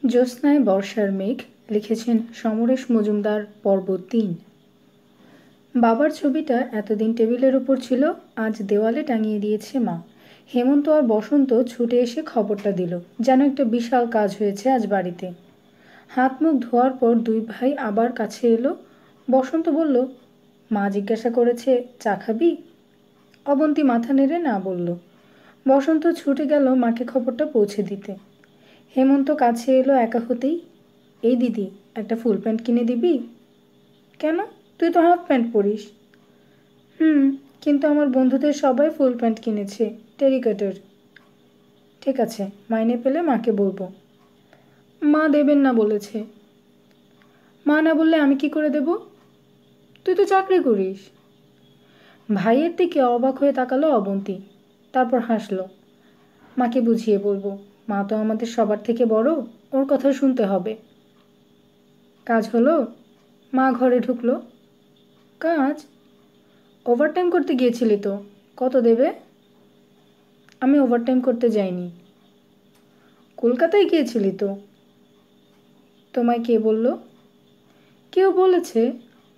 জ্যোৎস্নায় বর্ষার মেঘ লিখেছেন সমরেশ মজুমদার পর্ব ৩। বাবার ছবিটা এতদিন টেবিলের ওপর ছিল, আজ দেওয়ালে টাঙিয়ে দিয়েছে মা। হেমন্ত আর বসন্ত ছুটে এসে খবরটা দিল, যেন একটা বিশাল কাজ হয়েছে আজ বাড়িতে। হাত মুখ ধোয়ার পর দুই ভাই আবার কাছে এলো। বসন্ত বলল, মা জিজ্ঞাসা করেছে চা খাবি? অবন্তী মাথা নেড়ে না বলল। বসন্ত ছুটে গেল মাকে খবরটা পৌঁছে দিতে। হেমন্ত কাছে এলো একা হতেই। এই দিদি, একটা ফুল প্যান্ট কিনে দিবি? কেন, তুই তো হাফ প্যান্ট পরিস। কিন্তু আমার বন্ধুদের সবাই ফুল প্যান্ট কিনেছে, টেরিকটের। ঠিক আছে, মাইনে পেলে মাকে বলবো। মা দেবেন না বলেছে। মা না বললে আমি কি করে দেব? তুই তো চাকরি করিস। ভাইয়ের দিকে অবাক হয়ে তাকালো অবন্তী, তারপর হাসলো। মাকে বুঝিয়ে বলবো, মা তো আমাদের সবার থেকে বড়, ওর কথা শুনতে হবে। কাজ হলো? মা ঘরে ঢুকলো। কাজ? ওভারটাইম করতে গিয়েছিলি তো, কত দেবে? আমি ওভারটাইম করতে যাইনি। কলকাতায় গিয়েছিলি তো। তোমায় কে বলল? কেউ বলেছে।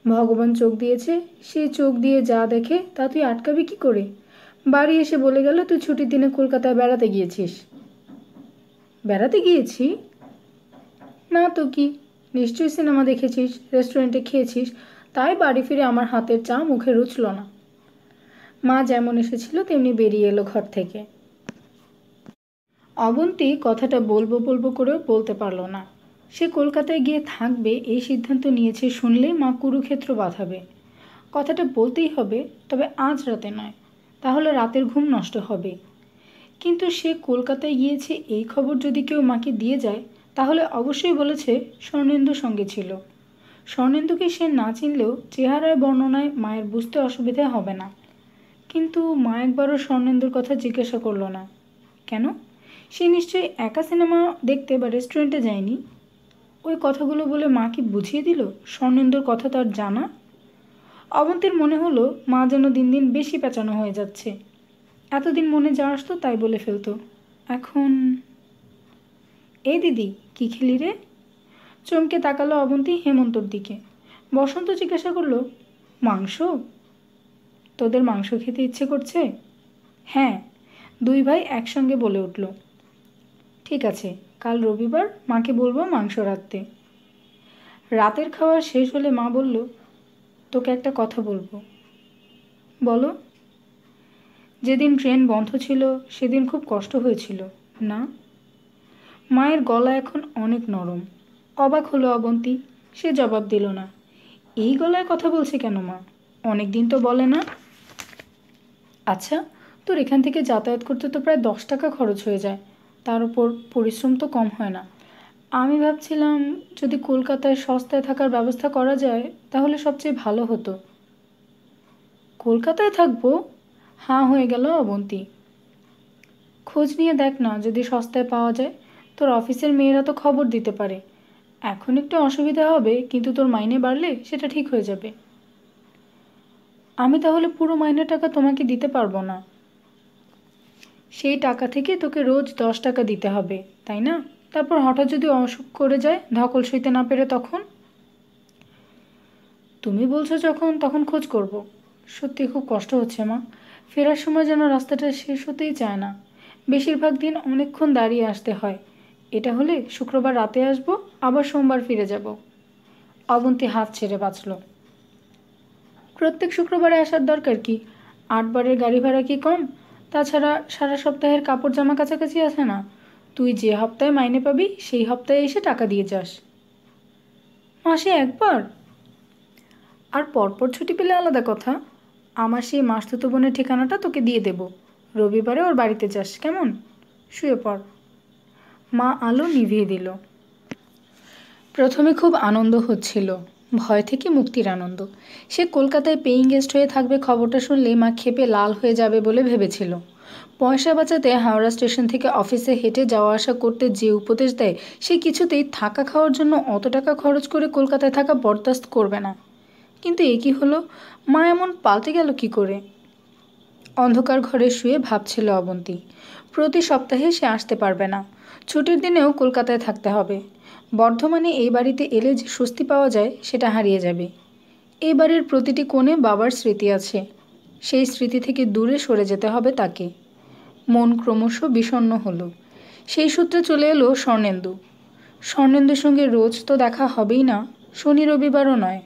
ভগবান চোখ দিয়েছে, সেই চোখ দিয়ে যা দেখে তা তুই আটকাবি কি করে? বাড়ি এসে বলে গেল তুই ছুটির দিনে কলকাতায় বেড়াতে গিয়েছিস। বেড়াতে গিয়েছি? না তো কি, নিশ্চয়ই সিনেমা দেখেছিস, রেস্টুরেন্টে খেয়েছিস, তাই বাড়ি ফিরে আমার হাতের চা মুখে রুচল না। মা যেমন এসেছিল তেমনি বেরিয়ে এলো ঘর থেকে। অবন্তী কথাটা বলবো বলবো করেও বলতে পারল না। সে কলকাতায় গিয়ে থাকবে এই সিদ্ধান্ত নিয়েছে শুনলেই মা কুরুক্ষেত্র বাঁধাবে। কথাটা বলতেই হবে, তবে আজ রাতে নয়, তাহলে রাতের ঘুম নষ্ট হবে। কিন্তু সে কলকাতায় গিয়েছে এই খবর যদি কেউ মাকে দিয়ে যায়, তাহলে অবশ্যই বলেছে স্বর্ণেন্দুর সঙ্গে ছিল। স্বর্ণেন্দুকে সে না চিনলেও চেহারায় বর্ণনায় মায়ের বুঝতে অসুবিধা হবে না। কিন্তু মা একবারও স্বর্ণেন্দুর কথা জিজ্ঞাসা করল না। কেন? সে নিশ্চয়ই একা সিনেমা দেখতে বা রেস্টুরেন্টে যায়নি। ওই কথাগুলো বলে মা কি বুঝিয়ে দিল স্বর্ণেন্দুর কথা তার জানা? অবন্তীর মনে হলো মা যেন দিন দিন বেশি পেঁচানো হয়ে যাচ্ছে। এতদিন মনে যা আসতো তাই বলে ফেলতো, এখন। এই দিদি, কি খেলি রে? চমকে তাকালো অবন্তী হেমন্তর দিকে। বসন্ত জিজ্ঞাসা করলো, মাংস? তোদের মাংস খেতে ইচ্ছে করছে? হ্যাঁ, দুই ভাই একসঙ্গে বলে উঠল। ঠিক আছে, কাল রবিবার, মাকে বলবো মাংস রাঁধতে। রাতের খাওয়া শেষ হলে মা বলল, তোকে একটা কথা বলবো। বলো। যেদিন ট্রেন বন্ধ ছিল সেদিন খুব কষ্ট হয়েছিল না? মায়ের গলা এখন অনেক নরম। অবাক হলো অবন্তী, সে জবাব দিল না। এই গলায় কথা বলছে কেন মা? অনেক দিন তো বলে না। আচ্ছা, তোর এখান থেকে যাতায়াত করতে তো প্রায় 10 টাকা খরচ হয়ে যায়, তার উপর পরিশ্রম তো কম হয় না। আমি ভাবছিলাম যদি কলকাতায় সস্তায় থাকার ব্যবস্থা করা যায় তাহলে সবচেয়ে ভালো হতো। কলকাতায় থাকবো? হাঁ হয়ে গেল অবন্তী। খোঁজ নিয়ে দেখ না, যদি সস্তায় পাওয়া যায়। তোর অফিসের মেয়েরা তো খবর দিতে পারে। এখন একটু অসুবিধা হবে, কিন্তু তোর মাইনে বাড়লে সেটা ঠিক হয়ে যাবে। আমি তাহলে পুরো মাইনের টাকা তোমাকে দিতে পারবো না। সেই টাকা থেকে তোকে রোজ 10 টাকা দিতে হবে, তাই না? তারপর হঠাৎ যদি অসুখ করে যায়, ধকল সইতে না পেরে, তখন? তুমি বলছো যখন, তখন খোঁজ করব। সত্যি খুব কষ্ট হচ্ছে মা। ফেরার সময় যেন রাস্তাটা শেষ হতেই চায় না। বেশিরভাগ দিন অনেকক্ষণ দাঁড়িয়ে আসতে হয়। এটা হলে শুক্রবার রাতে আসবো, আবার সোমবার ফিরে যাব। অবন্তী হাত ছেড়ে বাঁচল। প্রত্যেক শুক্রবারে আসার দরকার কি? 8 বারের গাড়ি ভাড়া কি কম? তাছাড়া সারা সপ্তাহের কাপড় জামা কাছাকাছি আছে না? তুই যে হপ্তাহে মাইনে পাবি সেই সপ্তাহে এসে টাকা দিয়ে যাস। মাসে একবার? আর পরপর ছুটি পেলে আলাদা কথা। আমার সেই মাসতুতো বোনের ঠিকানাটা তোকে দিয়ে দেব। রবিবারে ওর বাড়িতে যাস, কেমন? শুয়ে পড়। মা আলো নিভিয়ে দিল। প্রথমে খুব আনন্দ হচ্ছিল, ভয় থেকে মুক্তির আনন্দ। সে কলকাতায় পেইং গেস্ট হয়ে থাকবে খবরটা শুনলে মা ক্ষেপে লাল হয়ে যাবে বলে ভেবেছিল। পয়সা বাঁচাতে হাওড়া স্টেশন থেকে অফিসে হেঁটে যাওয়া আসা করতে যে উপদেশ দেয়, সে কিছুতেই থাকা খাওয়ার জন্য অত টাকা খরচ করে কলকাতায় থাকা বরদাস্ত করবে না। কিন্তু এ কী হলো, মা এমন পাল্টে গেল কি করে? অন্ধকার ঘরে শুয়ে ভাবছিল অবন্তী। প্রতি সপ্তাহে সে আসতে পারবে না। ছুটির দিনেও কলকাতায় থাকতে হবে। বর্ধমানে এই বাড়িতে এলে যে স্বস্তি পাওয়া যায় সেটা হারিয়ে যাবে। এই বাড়ির প্রতিটি কোণে বাবার স্মৃতি আছে, সেই স্মৃতি থেকে দূরে সরে যেতে হবে তাকে। মন ক্রমশ বিষণ্ণ হলো। সেই সূত্রে চলে এলো স্বর্ণেন্দু। স্বর্ণেন্দুর সঙ্গে রোজ তো দেখা হবেই না, শনি রবিবারও নয়।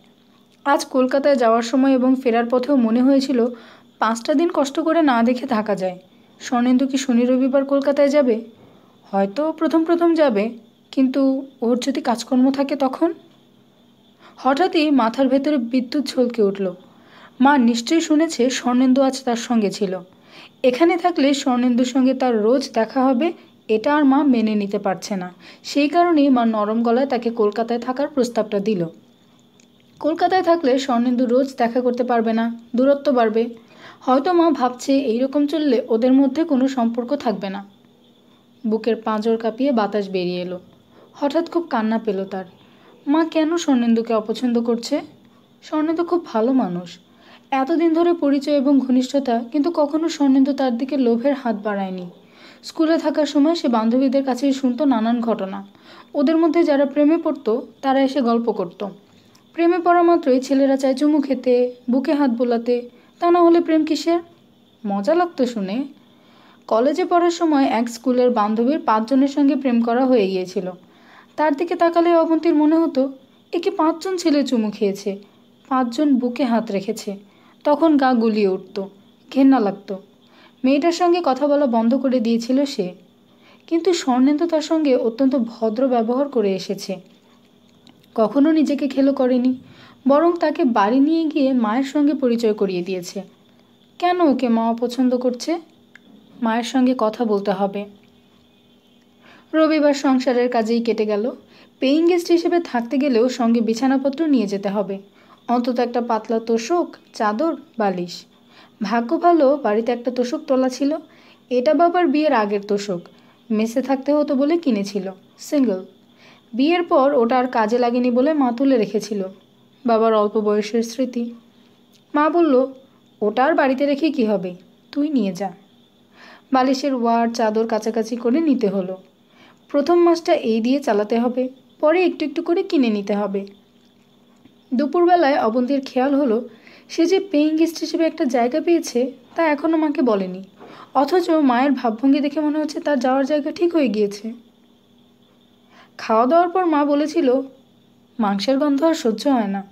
আজ কলকাতায় যাওয়ার সময় এবং ফেরার পথেও মনে হয়েছিল 5টা দিন কষ্ট করে না দেখে থাকা যায়। স্বর্ণেন্দু কি শনি রবিবার কলকাতায় যাবে? হয়তো প্রথম প্রথম যাবে, কিন্তু ওর যদি কাজকর্ম থাকে তখন? হঠাৎই মাথার ভেতরে বিদ্যুৎ ঝলকে উঠল। মা নিশ্চয়ই শুনেছে স্বর্ণেন্দু আজ তার সঙ্গে ছিল। এখানে থাকলে স্বর্ণেন্দুর সঙ্গে তার রোজ দেখা হবে, এটা আর মা মেনে নিতে পারছে না। সেই কারণেই মা নরম গলায় তাকে কলকাতায় থাকার প্রস্তাবটা দিল। কলকাতায় থাকলে স্বর্ণেন্দু রোজ দেখা করতে পারবে না, দূরত্ব বাড়বে। হয়তো মা ভাবছে এইরকম চললে ওদের মধ্যে কোনো সম্পর্ক থাকবে না। বুকের পাঁজর কাঁপিয়ে বাতাস বেরিয়ে এলো। হঠাৎ খুব কান্না পেল তার। মা কেন স্বর্ণেন্দুকে অপছন্দ করছে? স্বর্ণেন্দু খুব ভালো মানুষ, এতদিন ধরে পরিচয় এবং ঘনিষ্ঠতা, কিন্তু কখনো স্বর্ণেন্দু তার দিকে লোভের হাত বাড়ায়নি। স্কুলে থাকার সময় সে বান্ধবীদের কাছেই শুনতো নানান ঘটনা। ওদের মধ্যে যারা প্রেমে পড়তো তারা এসে গল্প করত। প্রেমে পড়া মাত্রই ছেলেরা চায় চুমু খেতে, বুকে হাত বোলাতে, তা না হলে প্রেম কিসের? মজা লাগতো শুনে। কলেজে পড়ার সময় এক স্কুলের বান্ধবীর 5 জনের সঙ্গে প্রেম করা হয়ে গিয়েছিল। তার দিকে তাকালে অবন্তীর মনে হতো একে 5 জন ছেলে চুমু খেয়েছে, 5 জন বুকে হাত রেখেছে। তখন গা গুলিয়ে উঠত, ঘেন্না লাগতো। মেয়েটার সঙ্গে কথা বলা বন্ধ করে দিয়েছিল সে। কিন্তু স্বর্ণেন্দু তার সঙ্গে অত্যন্ত ভদ্র ব্যবহার করে এসেছে, কখনো নিজেকে খেলো করেনি, বরং তাকে বাড়ি নিয়ে গিয়ে মায়ের সঙ্গে পরিচয় করিয়ে দিয়েছে। কেন ওকে মা অপছন্দ করছে? মায়ের সঙ্গে কথা বলতে হবে। রবিবার সংসারের কাজেই কেটে গেল। পেইং গেস্ট হিসেবে থাকতে গেলেও সঙ্গে বিছানাপত্র নিয়ে যেতে হবে, অন্তত একটা পাতলা তোশক, চাদর, বালিশ। ভাগ্য ভালো বাড়িতে একটা তোশক তোলা ছিল। এটা বাবার বিয়ের আগের তোশক, মেসে থাকতে হতো বলে কিনেছিল, সিঙ্গল। বিয়ের পর ওটা আর কাজে লাগেনি বলে মা তুলে রেখেছিল, বাবার অল্প বয়সের স্মৃতি। মা বলল, ওটা আর বাড়িতে রেখে কী হবে, তুই নিয়ে যা। বালিশের ওয়ার চাদর কাছাকাছি করে নিতে হলো। প্রথম মাসটা এই দিয়ে চালাতে হবে, পরে একটু একটু করে কিনে নিতে হবে। দুপুরবেলায় অবন্তীর খেয়াল হলো সে যে পেইং গেস্ট হিসেবে একটা জায়গা পেয়েছে তা এখনও মাকে বলেনি, অথচ মায়ের ভাবভঙ্গি দেখে মনে হচ্ছে তার যাওয়ার জায়গা ঠিক হয়ে গিয়েছে। খাওয়া দাওয়ার পর মা বলেছিল মাংসের গন্ধ আর সহ্য হয় না।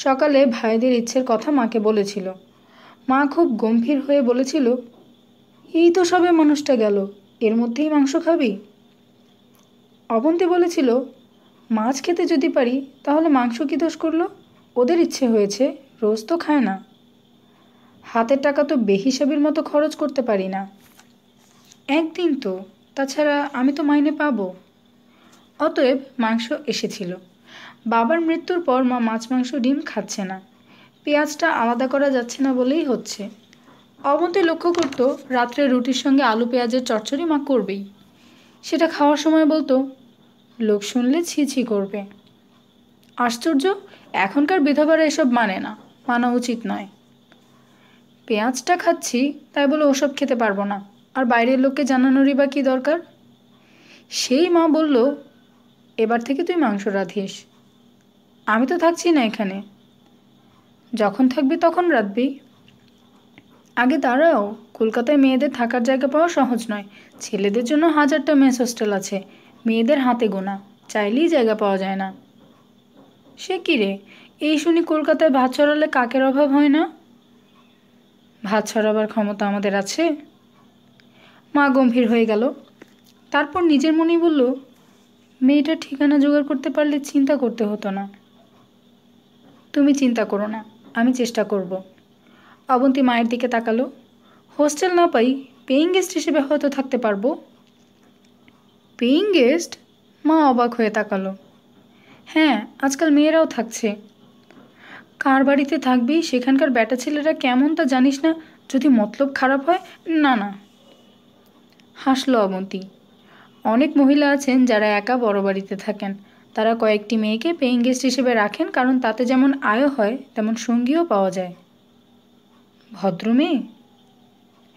সকালে ভাইদের ইচ্ছের কথা মাকে বলেছিল। মা খুব গম্ভীর হয়ে বলেছিল, এই তো সবে মানুষটা গেল, এর মধ্যেই মাংস খাবি? অবন্তী বলেছিল, মাছ খেতে যদি পারি তাহলে মাংস কী দোষ করলো? ওদের ইচ্ছে হয়েছে, রোজ তো খায় না। হাতের টাকা তো বেহিসাবির মতো খরচ করতে পারি না, একদিন তো, তাছাড়া আমি তো মাইনে পাবো। অতএব মাংস এসেছিল। বাবার মৃত্যুর পর মা মাছ মাংস ডিম খাচ্ছে না, পেঁয়াজটা আলাদা করা যাচ্ছে না বলেই হচ্ছে। অবন্তী লক্ষ্য করত রাত্রে রুটির সঙ্গে আলু পেঁয়াজের চচ্চড়ি মা করবেই। সেটা খাওয়ার সময় বলতো, লোক শুনলে ছি ছি করবে। আশ্চর্য, এখনকার বিধবারা এসব মানে না, মানা উচিত নয়। পেঁয়াজটা খাচ্ছি তাই বলে ওসব খেতে পারবো না, আর বাইরের লোককে জানানোরই বা কী দরকার? সেই মা বলল, এবার থেকে তুই মাংস রাঁধিস। আমি তো থাকছি না এখানে। যখন থাকবি তখন রাঁধবি। আগে দাঁড়াও, কলকাতায় মেয়েদের থাকার জায়গা পাওয়া সহজ নয়। ছেলেদের জন্য 1000টা মেস হোস্টেল আছে, মেয়েদের হাতে গোনা, চাইলেই জায়গা পাওয়া যায় না। সে কী রে, এই শুনি কলকাতায় ভাত ছড়ালে কাকের অভাব হয় না? ভাত ছড়াবার ক্ষমতা আমাদের আছে? মা গম্ভীর হয়ে গেল। তারপর নিজের মনেই বলল, মেয়েটার ঠিকানা জোগাড় করতে পারলে চিন্তা করতে হতো না। তুমি চিন্তা করো না, আমি চেষ্টা করব। অবন্তী মায়ের দিকে তাকালো। হোস্টেল না পাই, পেইং গেস্ট হিসেবে হয়তো থাকতে পারবো। Paying guest? মা অবাক হয়ে তাকালো। হ্যাঁ, আজকাল মেয়েরাও থাকছে। কার বাড়িতে থাকবি, সেখানকার ব্যাটা ছেলেরা কেমন তা জানিস না, যদি মতলব খারাপ হয়। না না। হাসলো অবন্তী। অনেক মহিলা আছেন যারা একা বড় বাড়িতে থাকেন, তারা কয়েকটি মেয়েকে পেইং গেস্ট হিসেবে রাখেন, কারণ তাতে যেমন আয় হয় তেমন সঙ্গীও পাওয়া যায়। ভদ্র মেয়ে?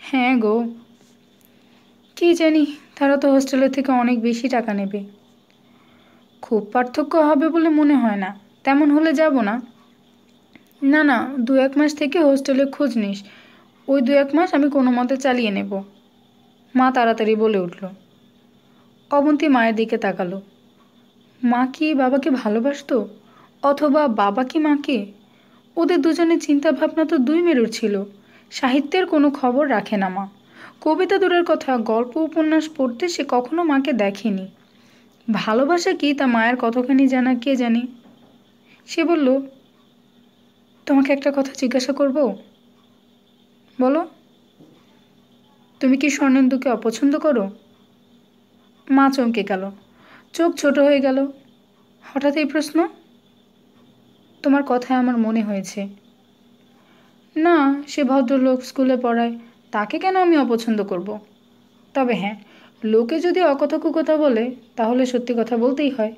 হ্যাঁ গো। কী জানি, তারা তো হোস্টেলের থেকে অনেক বেশি টাকা নেবে। খুব পার্থক্য হবে বলে মনে হয় না। তেমন হলে যাব না। না না, 2-1 মাস থেকে হোস্টেলে খোঁজ নিস। ওই 2-1 মাস আমি কোনো মতে চালিয়ে নেব। মা তাড়াতাড়ি বলে উঠল। অবন্তী মায়ের দিকে তাকালো। মা কি বাবাকে ভালোবাসতো, অথবা বাবা কি মাকে? ওদের দুজনের চিন্তাভাবনা তো দুই মেরুর ছিল। সাহিত্যের কোনো খবর রাখে না মা। কবিতা দূরের কথা, গল্প উপন্যাস পড়তে সে কখনো মাকে দেখেনি। ভালোবাসা কি তা মায়ের কতখানি জানা কে জানে। সে বলল, তোমাকে একটা কথা জিজ্ঞাসা করব? বলো। তুমি কি স্বর্ণেন্দুকে অপছন্দ করো? মা চমকে গেল, চোখ ছোট হয়ে গেল। হঠাৎ এই প্রশ্ন? তোমার কথায় আমার মনে হয়েছে। না, সে ভদ্রলোক, স্কুলে পড়ায়, তাকে কেন আমি অপছন্দ করব? তবে হ্যাঁ, লোকে যদি অকথা বলে তাহলে সত্যি কথা বলতেই হয়।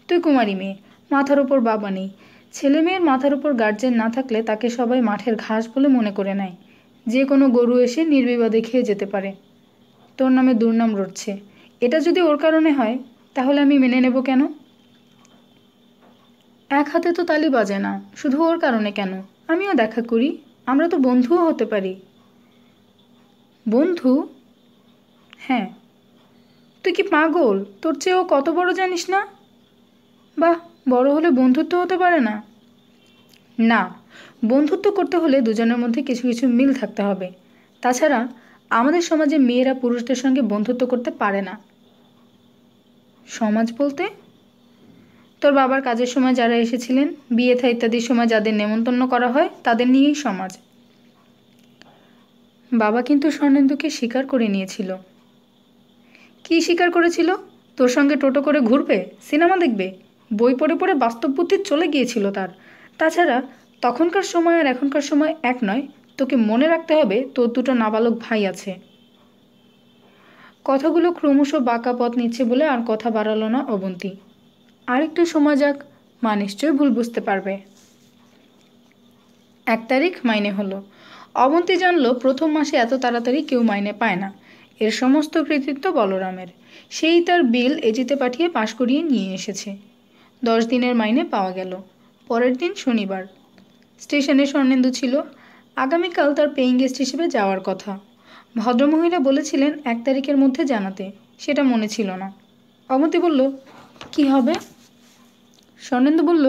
তুই কুমারী মেয়ে, মাথার উপর বাবা নেই। ছেলে মেয়ের মাথার উপর গার্জেন না থাকলে তাকে সবাই মাঠের ঘাস বলে মনে করে নেয়। যে কোনো গরু এসে নির্বিবাদে খেয়ে যেতে পারে। তোর নামে দুর্নাম রটছে। এটা যদি ওর কারণে হয় তাহলে আমি মেনে নেব কেন? এক হাতে তো তালি বাজে না, শুধু ওর কারণে কেন? আমিও দেখা করি, আমরা তো বন্ধুও হতে পারি। বন্ধু? হ্যাঁ। তুই কি পাগল? তোর চেয়েও কত বড় জানিস না? বাহ, বড় হলে বন্ধুত্ব হতে পারে না? না, বন্ধুত্ব করতে হলে দুজনের মধ্যে কিছু কিছু মিল থাকতে হবে। তাছাড়া আমাদের সমাজে মেয়েরা পুরুষদের সঙ্গে বন্ধুত্ব করতে পারে না। সমাজ বলতে? তোর বাবার কাজের সময় যারা এসেছিলেন, বিয়ে থা ইত্যাদির সময় যাদের নেমন্তন্ন করা হয়, তাদের নিয়েই সমাজ। বাবা কিন্তু স্বর্ণেন্দুকে স্বীকার করে নিয়েছিল। কি স্বীকার করেছিল? তোর সঙ্গে টোটো করে ঘুরবে, সিনেমা দেখবে? বই পড়ে পড়ে বাস্তব বুদ্ধি চলে গিয়েছিল তার। তাছাড়া তখনকার সময় আর এখনকার সময় এক নয়। তোকে মনে রাখতে হবে তোর দুটো নাবালক ভাই আছে। কথাগুলো ক্রমশ বাঁকা পথ নিচ্ছে বলে আর কথা বাড়ালো না অবন্তী। আর একটু সময় যাক, মা নিশ্চয়ই ভুল বুঝতে পারবে। 1 তারিখ মাইনে হলো। অবন্তী জানল প্রথম মাসে এত তাড়াতাড়ি কেউ মাইনে পায় না। এর সমস্ত কৃতিত্ব বলরামের। সেই তার বিল এজিতে পাঠিয়ে পাশ করিয়ে নিয়ে এসেছে। 10 দিনের মাইনে পাওয়া গেল। পরের দিন শনিবার। স্টেশনে স্বর্ণেন্দু ছিল। আগামীকাল তার পেইং গেস্ট হিসেবে যাওয়ার কথা। ভদ্রমহিলা বলেছিলেন 1 তারিখের মধ্যে জানাতে। সেটা মনে ছিল না। অবন্তী বলল, কি হবে? স্বর্ণেন্দু বলল,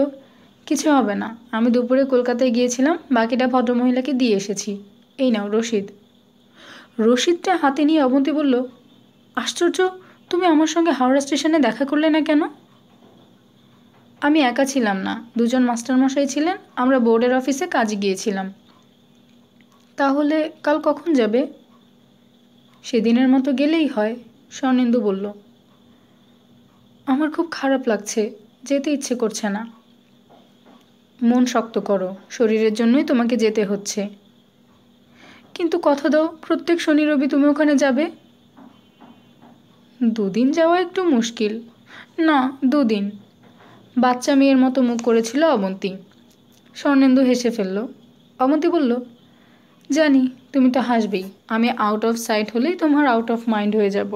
কিছু হবে না। আমি দুপুরে কলকাতায় গিয়েছিলাম, বাকিটা ভদ্রমহিলাকে দিয়ে এসেছি। এই নাও রসিদ। রসিদটা হাতে নিয়ে অবন্তী বলল, আশ্চর্য, তুমি আমার সঙ্গে হাওড়া স্টেশনে দেখা করলে না কেন? আমি একা ছিলাম না, দুজন মাস্টারমশাই ছিলেন। আমরা বোর্ডের অফিসে কাজে গিয়েছিলাম। তাহলে কাল কখন যাবে? সেদিনের মতো গেলেই হয়, স্বর্ণেন্দু বলল। আমার খুব খারাপ লাগছে, যেতে ইচ্ছে করছে না। মন শক্ত করো, শরীরের জন্যই তোমাকে যেতে হচ্ছে। কিন্তু কথা দাও, প্রত্যেক শনি রবি তুমি ওখানে যাবে। 2 দিন যাওয়া একটু মুশকিল। না, 2 দিন। বাচ্চা মেয়ের মতো মুখ করেছিল অবন্তী। স্বর্ণেন্দু হেসে ফেলল। অবন্তী বলল, জানি তুমি তো হাসবেই। আমি আউট অফ সাইট হলেই তোমার আউট অফ মাইন্ড হয়ে যাব।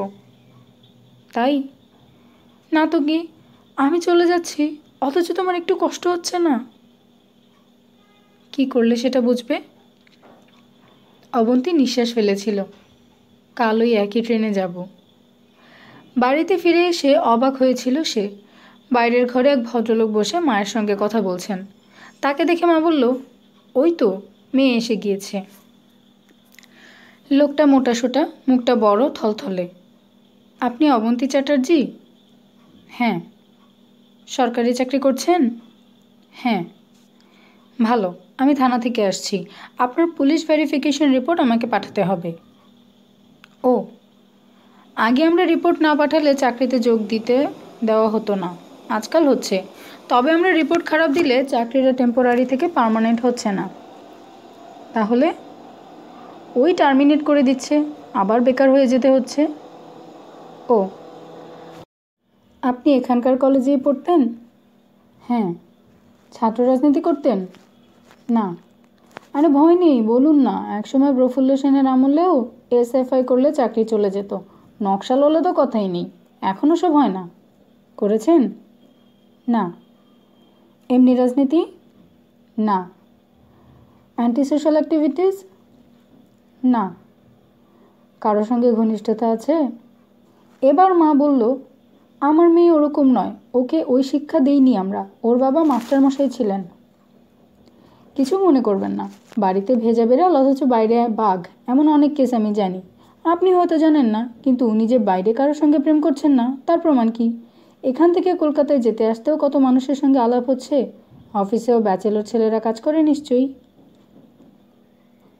তাই? না তো কি, আমি চলে যাচ্ছি অথচ তোমার একটু কষ্ট হচ্ছে না? কি করলে সেটা বুঝবে? অবন্তী নিঃশ্বাস ফেলেছিল। কাল ওই একই ট্রেনে যাব। বাড়িতে ফিরে এসে অবাক হয়েছিল সে। বাইরের ঘরে এক ভদ্রলোক বসে মায়ের সঙ্গে কথা বলছেন। তাকে দেখে মা বলল, ওই তো মেয়ে এসে গিয়েছে। লোকটা মোটাসোটা, মুখটা বড়, থলথলে। আপনি অবন্তী চ্যাটার্জি? হ্যাঁ। সরকারি চাকরি করছেন? হ্যাঁ। ভালো, আমি থানা থেকে আসছি। আপনার পুলিশ ভেরিফিকেশন রিপোর্ট আমাকে পাঠাতে হবে। ও, আগে আমরা রিপোর্ট না পাঠালে চাকরিতে যোগ দিতে দেওয়া হতো না। আজকাল হচ্ছে। তবে আমরা রিপোর্ট খারাপ দিলে চাকরিটা টেম্পোরারি থেকে পার্মানেন্ট হচ্ছে না। তাহলে? ওই টার্মিনেট করে দিচ্ছে, আবার বেকার হয়ে যেতে হচ্ছে। ও, আপনি এখানকার কলেজেই পড়তেন? হ্যাঁ। ছাত্র রাজনীতি করতেন? না। আরে ভয় নেই, বলুন না। একসময় প্রফুল্ল সেনের আমলেও এসএফআই করলে চাকরি চলে যেত। নকশাল হলে তো কথাই নেই, এখনও সব হয় না। করেছেন? না। এমনি রাজনীতি? না। Anti social activities? না। কারোর সঙ্গে ঘনিষ্ঠতা আছে? এবার মা বলল, আমার মেয়ে ওরকম নয়, ওকে ওই শিক্ষা দেইনি আমরা, ওর বাবা মাস্টারমশাই ছিলেন। কিছু মনে করবেন না, বাড়িতে ভেজা বেড়াল অথচ বাইরে বাঘ, এমন অনেক কেস আমি জানি। আপনি হয়তো জানেন না, কিন্তু উনি যে বাইরে কারোর সঙ্গে প্রেম করছেন না তার প্রমাণ কি? এখান থেকে কলকাতায় যেতে আসতেও কত মানুষের সঙ্গে আলাপ হচ্ছে। অফিসেও ব্যাচেলর ছেলেরা কাজ করে নিশ্চয়ই।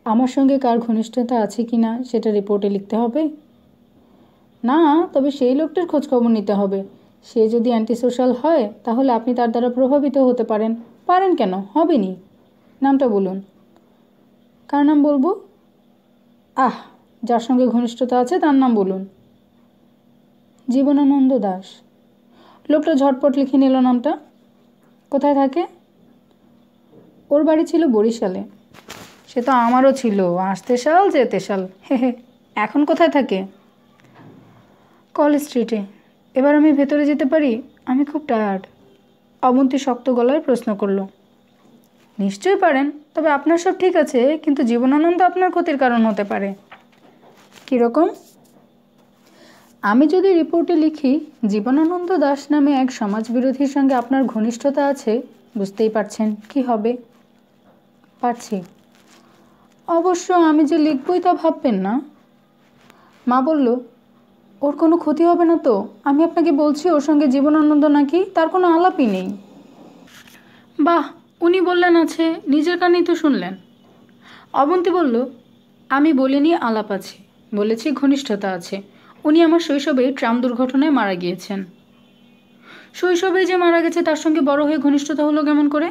আমার সঙ্গে কার ঘনিষ্ঠতা আছে কি না সেটা রিপোর্টে লিখতে হবে? না, তবে সেই লোকটার খোঁজখবর নিতে হবে। সে যদি অ্যান্টি সোশ্যাল হয় তাহলে আপনি তার দ্বারা প্রভাবিত হতে পারেন। পারেন কেন, হবেনি। নামটা বলুন। কার নাম বলবো? যার সঙ্গে ঘনিষ্ঠতা আছে তার নাম বলুন। জীবনানন্দ দাস। লোকটা ঝটপট লিখে নিল নামটা। কোথায় থাকে? ওর বাড়ি ছিল বরিশালে। সে তো আমারও ছিল, আসতে সাল যেতে সাল। হে। এখন কোথায় থাকে? কলেজ স্ট্রিটে। এবার আমি ভেতরে যেতে পারি? আমি খুব টায়ার্ড। অবন্তী শক্ত গলায় প্রশ্ন করল। নিশ্চয়ই পারেন, তবে আপনার সব ঠিক আছে, কিন্তু জীবনানন্দ আপনার ক্ষতির কারণ হতে পারে। কীরকম? আমি যদি রিপোর্টে লিখি জীবনানন্দ দাস নামে এক সমাজবিরোধীর সঙ্গে আপনার ঘনিষ্ঠতা আছে, বুঝতেই পারছেন কি হবে। পারছি। অবশ্য আমি যে লিখবই তা ভাববেন না। মা বলল, ওর কোনো ক্ষতি হবে না তো? আমি আপনাকে বলছি ওর সঙ্গে জীবনানন্দ নাকি, তার কোনো আলাপই নেই। বাহ, উনি বললেন আছে, নিজের কানেই তো শুনলেন। অবন্তী বলল, আমি বলিনি আলাপ আছে, বলেছি ঘনিষ্ঠতা আছে। উনি আমার শৈশবে ট্রাম দুর্ঘটনায় মারা গিয়েছেন। শৈশবে যে মারা গেছে তার সঙ্গে বড় হয়ে ঘনিষ্ঠতা হলো কেমন করে?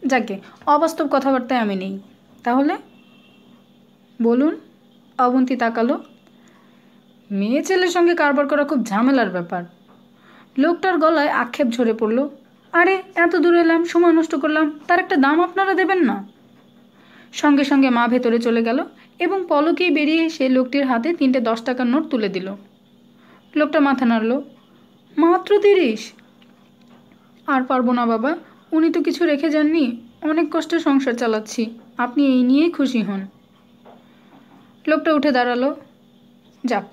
যাকে, অবাস্তব কথাবার্তায় আমি নেই। তাহলে বলুন। অবন্তী তাকালো। মেয়ে ছেলের সঙ্গে কারবার করা খুব ঝামেলার ব্যাপার। লোকটার গলায় আক্ষেপ ঝরে পড়ল। আরে, এত দূর এলাম, সময় নষ্ট করলাম, তার একটা দাম আপনারা দেবেন না? সঙ্গে সঙ্গে মা ভেতরে চলে গেল এবং পলকেই বেরিয়ে এসে লোকটির হাতে 3টে 10 টাকার নোট তুলে দিল। লোকটা মাথা নাড়ল। মাত্র 30? আর পারবো না বাবা, উনি তো কিছু রেখে যাননি। অনেক কষ্টে সংসার চালাচ্ছি, আপনি এই নিয়েই খুশি হন। লোকটা উঠে দাঁড়ালো। যাক,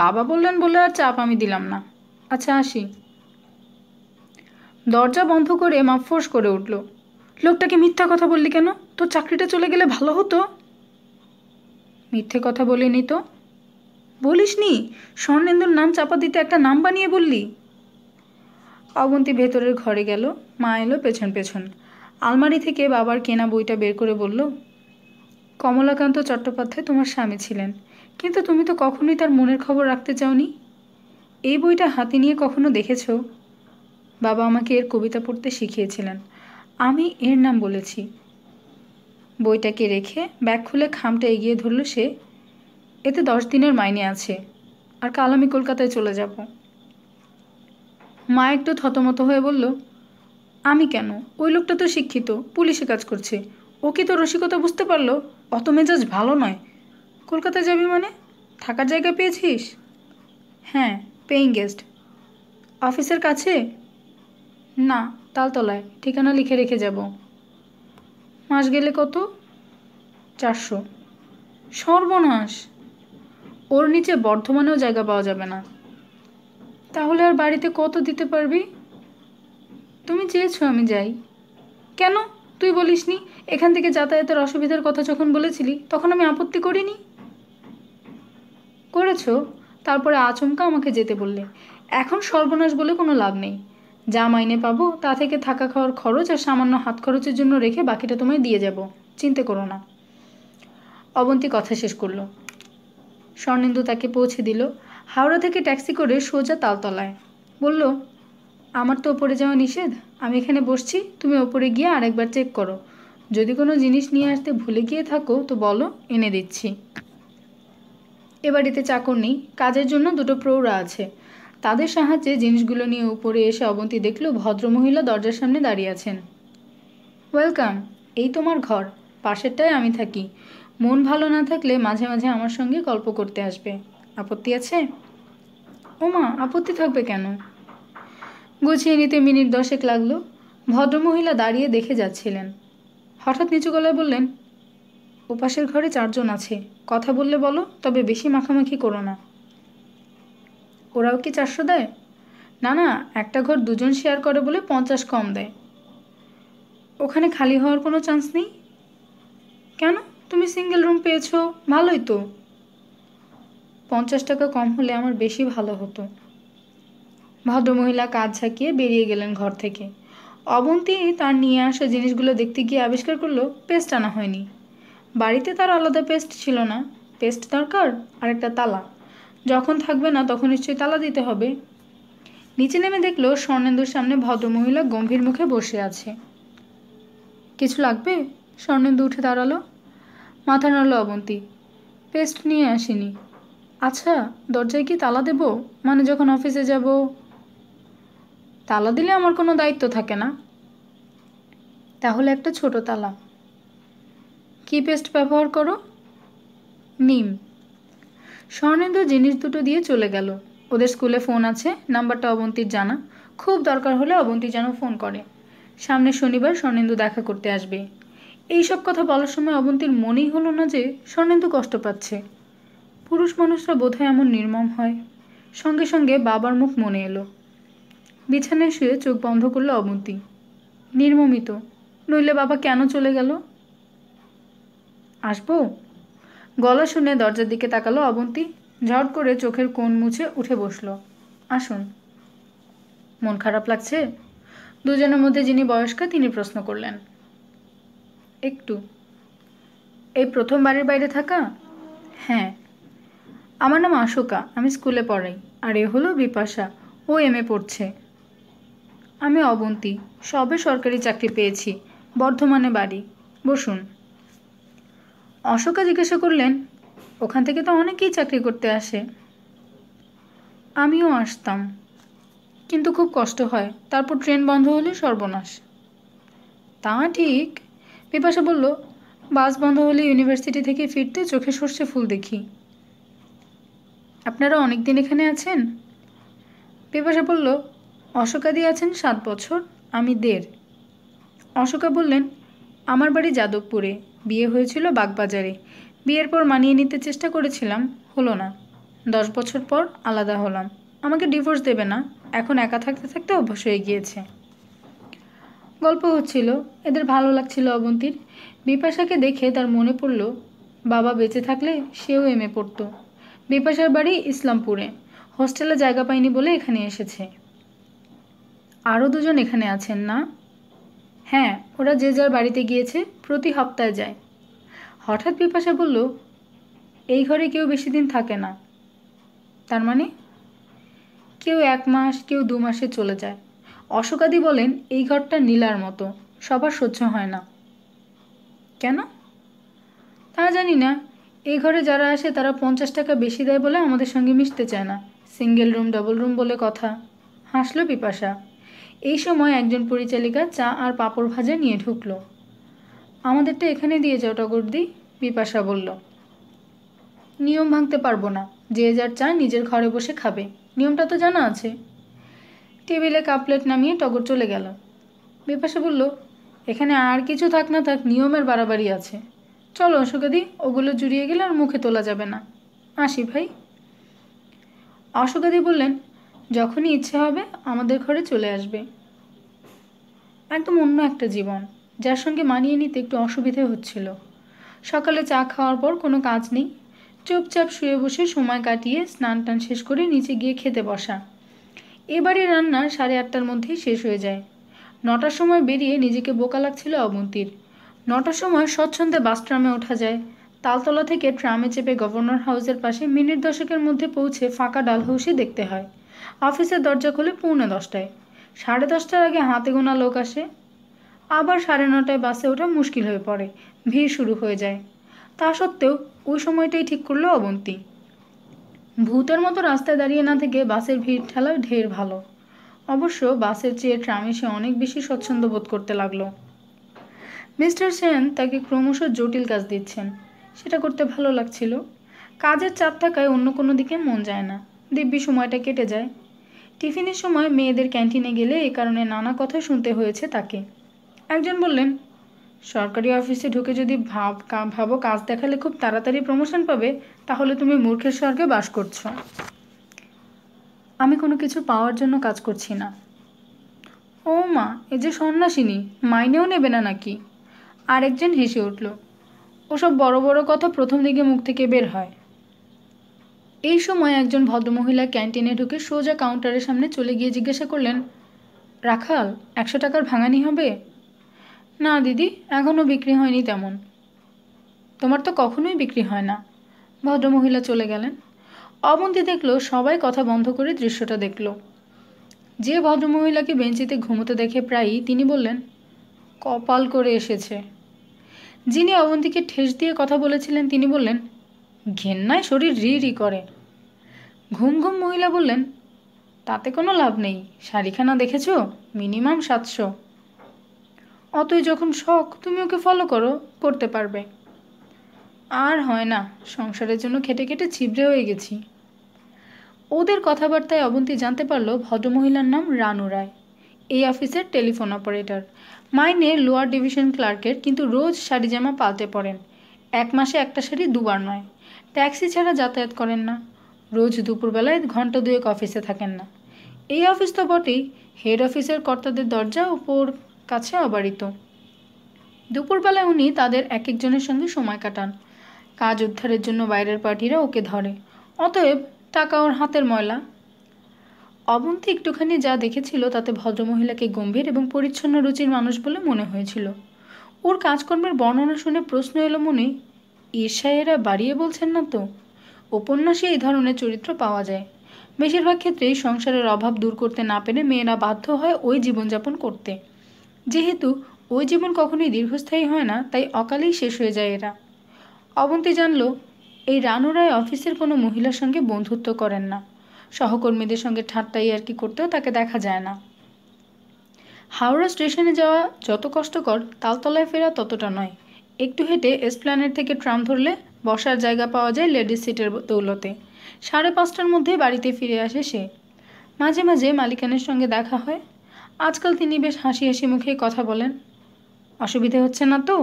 বাবা বললেন বলে আর চাপ আমি দিলাম না। আচ্ছা, আসি। দরজা বন্ধ করে মা ফোঁস করে উঠল। লোকটাকে মিথ্যা কথা বললি কেন? তোর চাকরিটা চলে গেলে ভালো হতো। মিথ্যে কথা বলিনি তো। বলিসনি? স্বর্ণেন্দুর নাম চাপা দিতে একটা নাম বানিয়ে বললি। অবন্তী ভেতরের ঘরে গেল। মা এলো পেছন পেছন। আলমারি থেকে বাবার কেনা বইটা বের করে বলল, কমলাকান্ত চট্টোপাধ্যায় তোমার স্বামী ছিলেন, কিন্তু তুমি তো কখনোই তার মনের খবর রাখতে চাওনি। এই বইটা হাতে নিয়ে কখনো দেখেছ? বাবা আমাকে এর কবিতা পড়তে শিখিয়েছিলেন, আমি এর নাম বলেছি। বইটাকে রেখে ব্যাগ খুলে খামটা এগিয়ে ধরল সে। এতে 10 দিনের মাইনে আছে, আর কাল আমি কলকাতায় চলে যাব। মা একটু থতমত হয়ে বলল, আমি কেন? ওই লোকটা তো শিক্ষিত, পুলিশে কাজ করছে। ও কি তো রসিকতা বুঝতে পারলো? অত মেজাজ ভালো নয়। কলকাতায় যাবি মানে? থাকার জায়গা পেয়েছিস? হ্যাঁ, পেইং গেস্ট। অফিসের কাছে? না, তালতলায়, ঠিকানা লিখে রেখে যাব। মাস গেলে কত? 400। সর্বনাশ! ওর নিচে বর্ধমানেও জায়গা পাওয়া যাবে না। তাহলে আর বাড়িতে কত দিতে পারবি? তুমি চেয়েছো আমি যাই। কেন? তুই বলিসনি? এখান থেকে যাতায়াতের অসুবিধার কথা যখন বলেছিলি তখন আমি আপত্তি করিনি। করেছো, তারপরে আচমকা আমাকে যেতে বললে। এখন সর্বনাশ বলে কোনো লাভ নেই। যা মাইনে পাবো তা থেকে থাকা খাওয়ার খরচ আর সামান্য হাত খরচের জন্য রেখে বাকিটা তোমায় দিয়ে যাব, চিন্তা করো না। অবন্তী কথা শেষ করলো। স্বর্ণেন্দু তাকে পৌঁছে দিল। হাওড়া থেকে ট্যাক্সি করে সোজা তালতলায়। বলল, আমার তো ওপরে যাওয়া নিষেধ, আমি এখানে বসছি, তুমি ওপরে গিয়ে আরেকবার চেক করো। যদি কোনো জিনিস নিয়ে আসতে ভুলে গিয়ে থাকো তো বলো, এনে দিচ্ছি। এ বাড়িতে চাকর নেই, কাজের জন্য 2টো প্রৌঢ়া আছে। তাদের সাহায্যে জিনিসগুলো নিয়ে উপরে এসে অবন্তী দেখল ভদ্রমহিলা দরজার সামনে দাঁড়িয়ে আছেন। ওয়েলকাম, এই তোমার ঘর, পাশেরটায় আমি থাকি। মন ভালো না থাকলে মাঝে মাঝে আমার সঙ্গে গল্প করতে আসবে। আপত্তি আছে? ওমা, আপত্তি থাকবে কেন? গুছিয়ে নিতে মিনিট 10 লাগলো। ভদ্রমহিলা দাঁড়িয়ে দেখে যাচ্ছিলেন। হঠাৎ নিচু গলায় বললেন, ওপাশের ঘরে 4 জন আছে, কথা বললে বলো, তবে বেশি মাখামাখি করো না। ওরাও কি 400 দেয়? না না, একটা ঘর 2 জন শেয়ার করে বলে 50 কম দেয়। ওখানে খালি হওয়ার কোনো চান্স নেই? কেন? তুমি সিঙ্গেল রুম পেয়েছো, ভালোই তো। 50 টাকা কম হলে আমার বেশি ভালো হতো। ভদ্রমহিলা কাঁধ ঝাঁকিয়ে বেরিয়ে গেলেন ঘর থেকে। অবন্তী তার নিয়ে আসা জিনিসগুলো দেখতে গিয়ে আবিষ্কার করলো পেস্ট আনা হয়নি। বাড়িতে তার আলাদা পেস্ট ছিল না। পেস্ট দরকার আর একটা তালা। যখন থাকবে না তখন নিশ্চয়ই তালা দিতে হবে। নিচে নেমে দেখলো স্বর্ণেন্দুর সামনে ভদ্রমহিলা গম্ভীর মুখে বসে আছে। কিছু লাগবে? স্বর্ণেন্দু উঠে দাঁড়ালো। মাথা নাড়ল অবন্তী। পেস্ট নিয়ে আসিনি। আচ্ছা, দরজায় কি তালা দেব? মানে যখন অফিসে যাব? তালা দিলে আমার কোনো দায়িত্ব থাকে না। তাহলে একটা ছোট তালা। কি পেস্ট ব্যবহার করো? নিম। স্বর্ণেন্দু জিনিস দুটো দিয়ে চলে গেল। ওদের স্কুলে ফোন আছে, নাম্বারটা অবন্তীর জানা। খুব দরকার হলে অবন্তী যেন ফোন করে। সামনের শনিবার স্বর্ণেন্দু দেখা করতে আসবে। এইসব কথা বলার সময় অবন্তীর মনেই হলো না যে স্বর্ণেন্দু কষ্ট পাচ্ছে। পুরুষ মানুষরা বোধহয় এমন নির্মম হয়। সঙ্গে সঙ্গে বাবার মুখ মনে এলো। বিছানায় শুয়ে চোখ বন্ধ করলো অবন্তী। নির্মমিত, নইলে বাবা কেন চলে গেল? আসবো? গলা শুনে দরজার দিকে তাকালো অবন্তী। ঝট করে চোখের কোণ মুছে উঠে বসলো। আসুন। মন খারাপ লাগছে? দুজনের মধ্যে যিনি বয়স্কা তিনি প্রশ্ন করলেন। একটু। এই প্রথম বাড়ির বাইরে থাকা? হ্যাঁ। আমার নাম আশোকা, আমি স্কুলে পড়াই। আর এ হলো বিপাশা, ও এমএ পড়ছে। আমি অবন্তী, সবে সরকারি চাকরি পেয়েছি, বর্ধমানে বাড়ি। বসুন। অশোকা জিজ্ঞাসা করলেন, ওখান থেকে তো অনেকেই চাকরি করতে আসে। আমিও আসতাম, কিন্তু খুব কষ্ট হয়, তারপর ট্রেন বন্ধ হলে সর্বনাশ। তা ঠিক। বিপাশা বলল, বাস বন্ধ হলে ইউনিভার্সিটি থেকে ফিরতে চোখে সর্ষে ফুল দেখি। আপনারা অনেক দিন এখানে আছেন? বিপাশা বলল, অশোকাদি আছেন 7 বছর, আমি 1.5। অশোকা বললেন, আমার বাড়ি যাদবপুরে, বিয়ে হয়েছিল বাগবাজারে। বিয়ের পর মানিয়ে নিতে চেষ্টা করেছিলাম, হলো না। 10 বছর পর আলাদা হলাম। আমাকে ডিভোর্স দেবে না, এখন একা থাকতে থাকতে অভ্যাস হয়ে গিয়েছে। গল্প হচ্ছিল, এদের ভালো লাগছিল অবন্তীর। বিপাশাকে দেখে তার মনে পড়ল, বাবা বেঁচে থাকলে সেও এমএ পড়তো। বিপাশার বাড়ি ইসলামপুরে, হোস্টেলে জায়গা পায়নি বলে এখানে এসেছে। আরও 2 জন এখানে আছেন না? হ্যাঁ, ওরা যে যার বাড়িতে গিয়েছে, প্রতি সপ্তাহে যায়। হঠাৎ বিপাশা বলল, এই ঘরে কেউ বেশি দিন থাকে না। তার মানে? কেউ 1 মাস, কেউ 2 মাসে চলে যায়। অশোকাদি বলেন, এই ঘরটা নীলার মতো, সবার সহ্য হয় না। কেন? তা জানি না। এই ঘরে যারা আসে তারা 50 টাকা বেশি দেয় বলে আমাদের সঙ্গে মিশতে চায় না। সিঙ্গেল রুম, ডাবল রুম বলে কথা। হাসল বিপাশা। এই সময় একজন পরিচালিকা চা আর পাঁপড় ভাজা নিয়ে ঢুকল। আমাদেরটা এখানে দিয়ে যাও টগরদি, বিপাশা বলল। নিয়ম ভাঙতে পারবো না, যে যার চা নিজের ঘরে বসে খাবে, নিয়মটা তো জানা আছে। টেবিলে কাপ প্লেট নামিয়ে টগর চলে গেল। বিপাশা বলল, এখানে আর কিছু থাক না থাক, নিয়মের বাড়াবাড়ি আছে। চলো অশোকাদি, ওগুলো জুড়িয়ে গেলে আর মুখে তোলা যাবে না। আসি ভাই। অশোকাদি বললেন, যখনই ইচ্ছে হবে আমাদের ঘরে চলে আসবে। একদম অন্য একটা জীবন, যার সঙ্গে মানিয়ে নিতে একটু অসুবিধে হচ্ছিল। সকালে চা খাওয়ার পর কোনো কাজ নেই, চুপচাপ শুয়ে বসে সময় কাটিয়ে স্নান টান শেষ করে নিচে গিয়ে খেতে বসা। এবারে রান্না 8:30টার মধ্যেই শেষ হয়ে যায়। 9টার সময় বেরিয়ে নিজেকে বোকা লাগছিল অবন্তীর। 9টার সময় স্বচ্ছন্দে বাস ট্রামে ওঠা যায়। তালতলা থেকে ট্রামে চেপে গভর্নর হাউসের পাশে মিনিট 10-এর মধ্যে পৌঁছে ফাঁকা ডালহৌসি দেখতে হয়। অফিসের দরজা খোলে 9:45। 10:30টার আগে হাতে গোনা লোক আসে। আবার 9:30টায় বাসে ওঠা মুশকিল হয়ে পড়ে, ভিড় শুরু হয়ে যায়। তা সত্ত্বেও ওই সময়টাই ঠিক করলো অবন্তী। ভূতের মতো রাস্তায় দাঁড়িয়ে না থেকে বাসের ভিড় ঠেলা ঢের ভালো। অবশ্য বাসের চেয়ে ট্রামে সে অনেক বেশি স্বচ্ছন্দ বোধ করতে লাগলো। মিস্টার সেন তাকে ক্রমশ জটিল কাজ দিচ্ছেন, সেটা করতে ভালো লাগছিল। কাজের চাপ থাকায় অন্য কোনো দিকে মন যায় না। দিব্যি সময়টা কেটে যায়। টিফিনের সময় মেয়েদের ক্যান্টিনে গেলে এ কারণে নানা কথা শুনতে হয়েছে তাকে। একজন বললেন, সরকারি অফিসে ঢুকে যদি ভাবো কাজ দেখালে খুব তাড়াতাড়ি প্রমোশন পাবে, তাহলে তুমি মূর্খের স্বর্গে বাস করছো। আমি কোনো কিছু পাওয়ার জন্য কাজ করছি না। ও মা, এ যে সন্ন্যাসিনী, মাইনেও নেবে না নাকি? আরেকজন হেসে উঠল। ওসব বড় বড় কথা প্রথম দিকে মুখ থেকে বের হয়। এই সময় একজন ভদ্রমহিলা ক্যান্টিনে ঢুকে সোজা কাউন্টারের সামনে চলে গিয়ে জিজ্ঞাসা করলেন, রাখাল, 100 টাকার ভাঙানি হবে? না দিদি, এখনও বিক্রি হয়নি তেমন। তোমার তো কখনোই বিক্রি হয় না। ভদ্রমহিলা চলে গেলেন। অবন্তী দেখল সবাই কথা বন্ধ করে দৃশ্যটা দেখল। যে ভদ্রমহিলাকে বেঞ্চিতে ঘুমোতে দেখে প্রায়ই, তিনি বললেন, কপাল করে এসেছে। যিনি অবন্তীকে ঠেস দিয়ে কথা বলেছিলেন তিনি বললেন, ঘেন্নায় শরীর রি রি করে। ঘুম ঘুম মহিলা বললেন, তাতে কোনো লাভ নেই, শাড়িখানা দেখেছো, মিনিমাম 700। অতই যখন শখ, তুমি ওকে ফলো করো, করতে পারবে। আর হয় না, সংসারের জন্য খেটে খেটে ছিবড়ে হয়ে গেছি। ওদের কথাবার্তায় অবন্তী জানতে পারল ভদ্রমহিলার নাম রানু রায়। এই অফিসের টেলিফোন অপারেটর। মাইনে লোয়ার ডিভিশন ক্লার্কের, কিন্তু রোজ শাড়ি জামা পাল্টে পরেন। 1 মাসে একটা শাড়ি 2 বার নয়। ট্যাক্সি ছাড়া যাতায়াত করেন না। রোজ দুপুরবেলায় ঘন্টা 2 অফিসে থাকেন না। এই অফিস তো বটেই, হেড অফিসের কর্তাদের দরজা উপর কাছে অবারিত। দুপুরবেলায় উনি তাদের এক একজনের সঙ্গে সময় কাটান। কাজ উদ্ধারের জন্য বাইরের পার্টিরা ওকে ধরে, অতএব টাকা ওর হাতের ময়লা। অবন্তী একটুখানি যা দেখেছিল তাতে ভদ্রমহিলাকে গম্ভীর এবং পরিচ্ছন্ন রুচির মানুষ বলে মনে হয়েছিল। ওর কাজকর্মের বর্ণনা শুনে প্রশ্ন এলো মনে, ঈর্ষায়েরা বাড়িয়ে বলছেন না তো? উপন্যাসে এই ধরনের চরিত্র পাওয়া যায়। বেশিরভাগ ক্ষেত্রেই সংসারের অভাব দূর করতে না পেরে মেয়েরা বাধ্য হয় ওই জীবনযাপন করতে। যেহেতু ওই জীবন কখনোই দীর্ঘস্থায়ী হয় না, তাই অকালেই শেষ হয়ে যায় এরা। অবন্তী জানল, এই রানু রায় অফিসের কোনো মহিলার সঙ্গে বন্ধুত্ব করেন না। সহকর্মীদের সঙ্গে ঠাট্টা ইয়ার্কি করতেও তাকে দেখা যায় না। হাওড়া স্টেশনে যাওয়া যত কষ্টকর, তালতলায় ফেরা ততটা নয়। একটু হেঁটে এসপ্ল্যানেড থেকে ট্রাম ধরলে বসার জায়গা পাওয়া যায় লেডিস সিটের দৌলতে। 5:30টার মধ্যেই বাড়িতে ফিরে আসে সে। মাঝে মাঝে মালিকানের সঙ্গে দেখা হয়। আজকাল তিনি বেশ হাসি হাসি মুখেই কথা বলেন। অসুবিধে হচ্ছে না তো?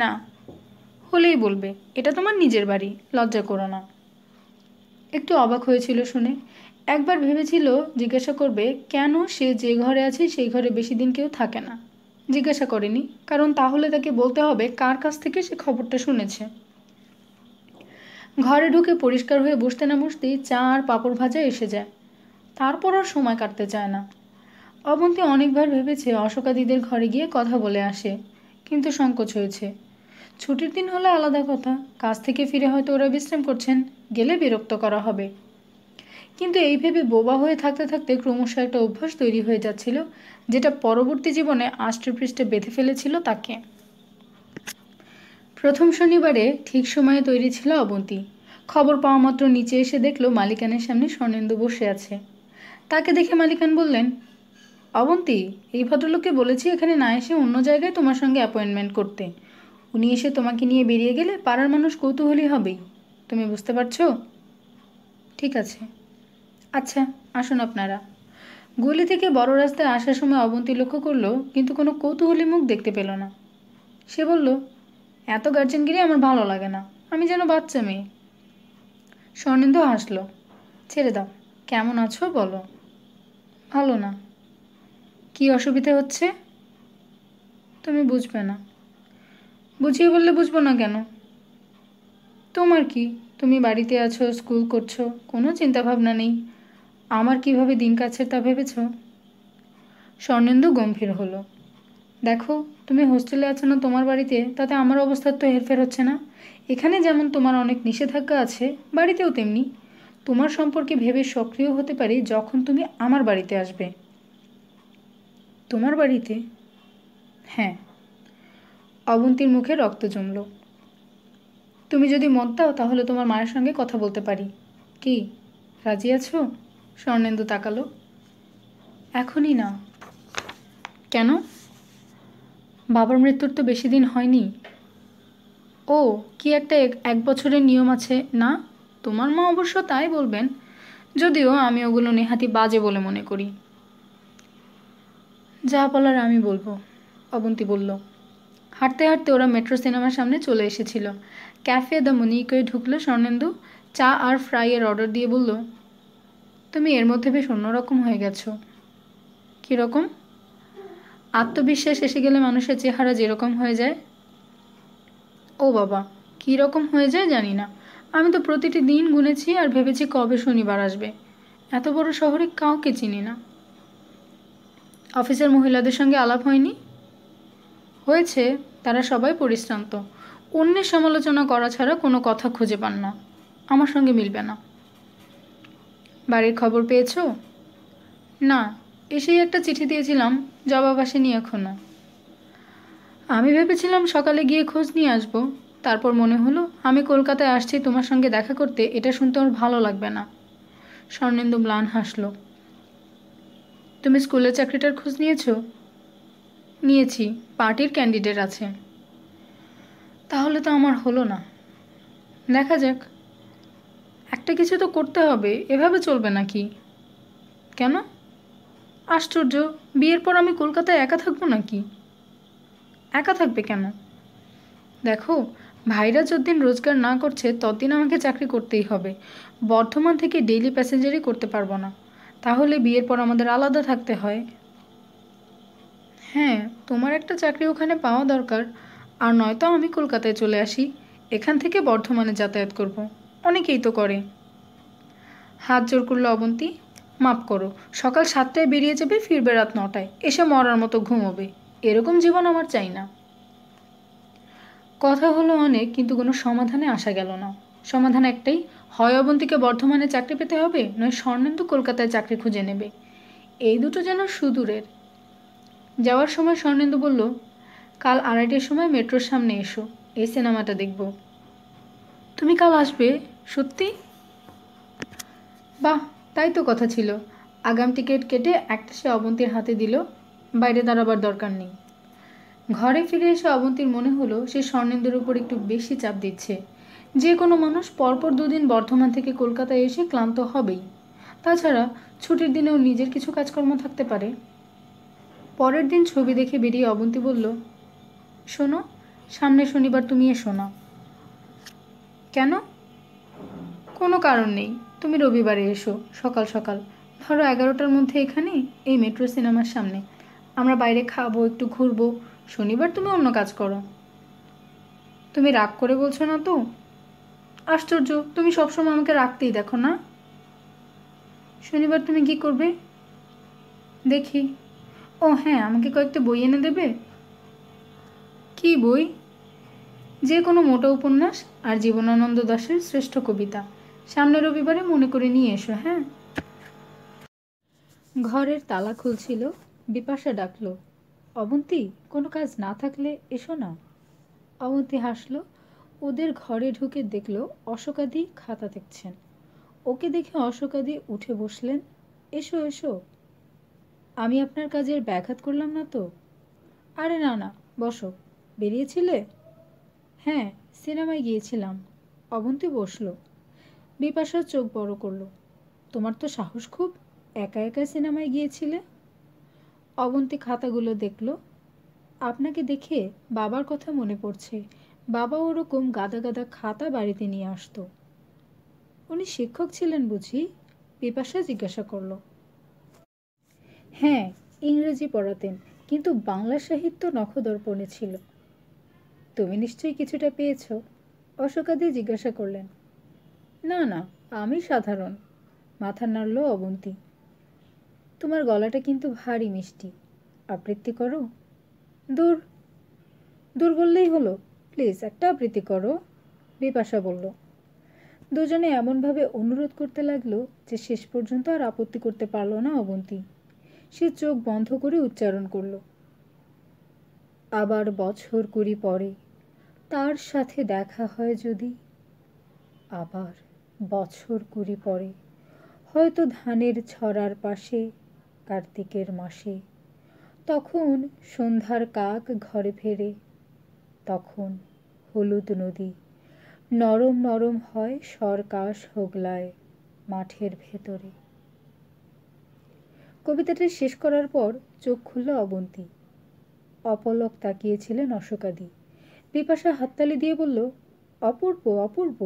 না। হলেই বলবে, এটা তোমার নিজের বাড়ি, লজ্জা করো না। একটু অবাক হয়েছিল শুনে। একবার ভেবেছিল জিজ্ঞাসা করবে কেন সে যে ঘরে আছে সেই ঘরে বেশি দিন কেউ থাকে না। জিজ্ঞাসা করেনি, কারণ তাহলে তাকে বলতে হবে কার কাছ থেকে সে খবরটা শুনেছে। ঘরে ঢুকে পরিষ্কার হয়ে বসতে না বসতেই চা আর পাঁপড় ভাজা এসে যায়। তারপর আর সময় কাটতে চায় না। অবন্তী অনেকবার ভেবেছে অশোকাদিদের ঘরে গিয়ে কথা বলে আসে, কিন্তু সংকোচ হয়েছে। ছুটির দিন হলে আলাদা কথা, কাজ থেকে ফিরে হয়তো ওরা বিশ্রাম করছেন, গেলে বিরক্ত করা হবে। কিন্তু এই ভেবে বোবা হয়ে থাকতে থাকতে ক্রমশ একটা অভ্যাস তৈরি হয়ে যাচ্ছিল, যেটা পরবর্তী জীবনে আষ্টেপৃষ্ঠে বেঁধে ফেলেছিল তাকে। প্রথম শনিবারে ঠিক সময়ে তৈরি ছিল অবন্তী। খবর পাওয়া মাত্র নিচে এসে দেখল মালিকানের সামনে স্বর্ণেন্দু বসে আছে। তাকে দেখে মালিকান বললেন, অবন্তী, এই ভদ্রলোককে বলেছি এখানে না এসে অন্য জায়গায় তোমার সঙ্গে অ্যাপয়েন্টমেন্ট করতে। উনি এসে তোমাকে নিয়ে বেরিয়ে গেলে পাড়ার মানুষ কৌতূহলী হবেই। তুমি বুঝতে পারছো? ঠিক আছে। আচ্ছা, আসুন আপনারা। গলি থেকে বড় রাস্তায় আসার সময় অবন্তী লক্ষ্য করলো, কিন্তু কোনো কৌতূহলী মুখ দেখতে পেল না। সে বলল, এত গার্জেনগিরি আমার ভালো লাগে না, আমি যেন বাচ্চা মেয়ে। স্বর্ণেন্দু হাসল। ছেড়ে দাও, কেমন আছো বলো। ভালো না। কি অসুবিধে হচ্ছে? তুমি বুঝবে না। বুঝিয়ে বললে বুঝবো না কেন? তোমার কি, তুমি বাড়িতে আছো, স্কুল করছো, কোনো চিন্তাভাবনা নেই। আমার কিভাবে দিন কাটছে তা ভেবেছ? স্বর্ণেন্দু গম্ভীর হলো। দেখো, তুমি হোস্টেলে আছো না তোমার বাড়িতে, তাতে আমার অবস্থার তো হেরফের হচ্ছে না। এখানে যেমন তোমার অনেক নিষেধাজ্ঞা আছে, বাড়িতেও তেমনি। তোমার সম্পর্কে ভেবে সক্রিয় হতে পারি যখন তুমি আমার বাড়িতে আসবে। তোমার বাড়িতে? হ্যাঁ। অবন্তীর মুখে রক্ত জমল। তুমি যদি মত দাও তাহলে তোমার মায়ের সঙ্গে কথা বলতে পারি। কি, রাজি আছো? স্বর্ণেন্দু তাকালো। এখনই না। কেন? বাবার মৃত্যুর তো বেশি দিন হয়নি। ও, কি একটা 1 বছরের নিয়ম আছে না? তোমার মা অবশ্য তাই বলবেন। যদিও আমি ওগুলো নেহাতি বাজে বলে মনে করি। যা বলার আমি বলবো, অবন্তী বলল। হাঁটতে হাঁটতে ওরা মেট্রো সিনেমার সামনে চলে এসেছিল। ক্যাফে দ্য মনিকে ঢুকলো স্বর্ণেন্দু। চা আর ফ্রাইয়ের অর্ডার দিয়ে বলল, তুমি এর মধ্যে বেশ অন্যরকম হয়ে গেছো। কীরকম? আত্মবিশ্বাস এসে গেলে মানুষের চেহারা যেরকম হয়ে যায়। ও বাবা, কী রকম হয়ে যায় জানি না। আমি তো প্রতিটি দিন গুনেছি আর ভেবেছি কবে শনিবার আসবে। এত বড় শহরে কাউকে চিনি না। অফিসের মহিলাদের সঙ্গে আলাপ হয়নি? হয়েছে, তারা সবাই পরিশ্রান্ত। অন্যের সমালোচনা করা ছাড়া কোনো কথা খুঁজে পান না। আমার সঙ্গে মিলবে না। বাড়ির খবর পেয়েছো? না, এসেই একটা চিঠি দিয়েছিলাম, জবাব আসেনি এখনো। আমি ভেবেছিলাম সকালে গিয়ে খোঁজ নিয়ে আসবো। তারপর মনে হলো আমি কলকাতায় আসছি তোমার সঙ্গে দেখা করতে, এটা শুনতে আমার ভালো লাগবে না। স্বর্ণেন্দু ম্লান হাসল। তুমি স্কুলের চাকরিটার খোঁজ নিয়েছো? নিয়েছি, পার্টির ক্যান্ডিডেট আছে। তাহলে তো আমার হলো না। দেখা যাক। একটা কিছু তো করতে হবে, এভাবে চলবে নাকি? কেন? আশ্চর্য, বিয়ের পর আমি কলকাতায় একা থাকবো নাকি? একা থাকবে কেন? দেখো, ভাইরা যতদিন রোজগার না করছে ততদিন আমাকে চাকরি করতেই হবে। বর্ধমান থেকে ডেইলি প্যাসেঞ্জারই করতে পারবো না। তাহলে বিয়ের পর আমাদের আলাদা থাকতে হয়। হ্যাঁ, তোমার একটা চাকরি ওখানে পাওয়া দরকার। আর নয়তো আমি কলকাতায় চলে আসি, এখান থেকে বর্ধমানে যাতায়াত করব। অনেকেই তো করে। হাত জোর করলো অবন্তী। মাপ করো, সকাল 7টায় বেরিয়ে যাবে, ফিরবে রাত 9টায়, এসে মরার মতো ঘুমোবে। এরকম জীবন আমার চাই না। কথা হলো অনেক, কিন্তু কোনো সমাধানে আসা গেল না। সমাধান একটাই, হয় অবন্তীকে বর্ধমানে চাকরি পেতে হবে, নয় স্বর্ণেন্দু কলকাতায় চাকরি খুঁজে নেবে। এই দুটো যেন সুদূরের। যাওয়ার সময় স্বর্ণেন্দু বলল, কাল 2:30টার সময় মেট্রোর সামনে এসো, এই সিনেমাটা দেখব। তুমি কাল আসবে? সত্যি? বাহ, তাই তো কথা ছিল। আগাম টিকিট কেটে একটা সে অবন্তীর হাতে দিল। বাইরে দাঁড়াবার দরকার নেই। ঘরে ফিরে এসে অবন্তীর মনে হলো সে স্বর্ণেন্দুর উপর একটু বেশি চাপ দিচ্ছে। যে কোনো মানুষ পরপর 2 দিন বর্ধমান থেকে কলকাতায় এসে ক্লান্ত হবেই। তাছাড়া ছুটির দিনেও নিজের কিছু কাজকর্ম থাকতে পারে। পরের দিন ছবি দেখে বেরিয়ে অবন্তী বলল, শোনো, সামনের শনিবার তুমি এসো না। কেন? কোনো কারণ নেই। তুমি রবিবারে এসো, সকাল সকাল, ধরো 11টার মধ্যে এখানে, এই মেট্রো সিনেমার সামনে। আমরা বাইরে খাবো, একটু ঘুরবো। শনিবার তুমি অন্য কাজ করো। তুমি রাগ করে বলছো না তো? আশ্চর্য, তুমি সবসময় আমাকে রাখতেই দেখো না। শনিবার তুমি কি করবে? দেখি। ও হ্যাঁ, আমাকে কয়েকটা বই এনে দেবে। কি বই? যে কোনো মোটা উপন্যাস আর জীবনানন্দ দাশের শ্রেষ্ঠ কবিতা। সামনের রবিবারে মনে করে নিয়ে এসো, হ্যাঁ? ঘরের তালা খুলছিল। বিপাশা ডাকলো, অবন্তী, কোনো কাজ না থাকলে এসো না। অবন্তী হাসলো। ওদের ঘরে ঢুকে দেখলো অশোকাদি খাতা দেখছেন। ওকে দেখে অশোকাদি উঠে বসলেন। এসো এসো, আমি আপনার কাজের ব্যাঘাত করলাম না তো? আরে না না, বসো। বেরিয়েছিলে? হ্যাঁ, সিনেমায় গিয়েছিলাম। অবন্তী বসলো। বিপাশা চোখ বড় করলো। তোমার তো সাহস খুব, একা একা সিনেমায় গিয়েছিলে। অবন্তী খাতাগুলো দেখল। আপনাকে দেখে বাবার কথা মনে পড়ছে। বাবা ওরকম গাদা গাদা খাতা বাড়িতে নিয়ে আসতো। উনি শিক্ষক ছিলেন বুঝি? বিপাশা জিজ্ঞাসা করল। হ্যাঁ, ইংরেজি পড়াতেন, কিন্তু বাংলা সাহিত্য নখদর্পণে ছিল। তুমি নিশ্চয়ই কিছুটা পেয়েছ? অশোকাদি জিজ্ঞাসা করলেন। না না, আমি সাধারণ। মাথা নাড়ল অবন্তী। তোমার গলাটা কিন্তু ভারী মিষ্টি। আবৃত্তি করো? দূর, দূর বললেই হলো। প্লিজ একটা আবৃত্তি করো, বিপাশা বলল। দুজনে এমনভাবে অনুরোধ করতে লাগলো যে শেষ পর্যন্ত আর আপত্তি করতে পারল না অবন্তী। সে চোখ বন্ধ করে উচ্চারণ করল, আবার বছর 20 পরে তার সাথে দেখা হয় যদি। আবার বছর 20 পরে, হয়তো ধানের ছড়ার পাশে, কার্তিকের মাসে, তখন সন্ধ্যার কাক ঘরে ফেরে, তখন হলুদ নদী নরম নরম হয় সরকাশ হোগলায়, মাঠের ভেতরে। কবিতাটি শেষ করার পর চোখ খুলল অবন্তী। অপলক তাকিয়েছিলেন অশোকাদি। বিপাশা হাততালি দিয়ে বলল, অপূর্ব অপূর্ব,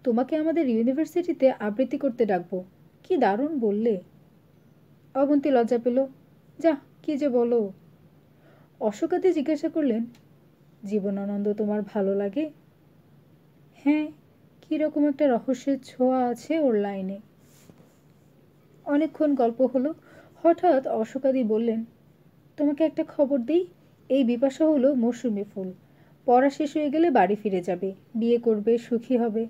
তোমাকে আমাদের ইউনিভার্সিটিতে আবৃত্তি করতে ডাকবো। কি দারুণ বললে। অবন্তী লজ্জা পেল। যা, কি যে বলো। অশোকাদি জিজ্ঞাসা করলেন, জীবনানন্দ তোমার ভালো লাগে? হ্যাঁ, কীরকম একটা রহস্যের ছোঁয়া আছে ওর লাইনে। অনেকক্ষণ গল্প হলো। হঠাৎ অশোকাদি বললেন, তোমাকে একটা খবর দিই, এই বিপাশা হলো মৌসুমি ফুল। পড়া শেষ হয়ে গেলে বাড়ি ফিরে যাবে, বিয়ে করবে, সুখী হবে।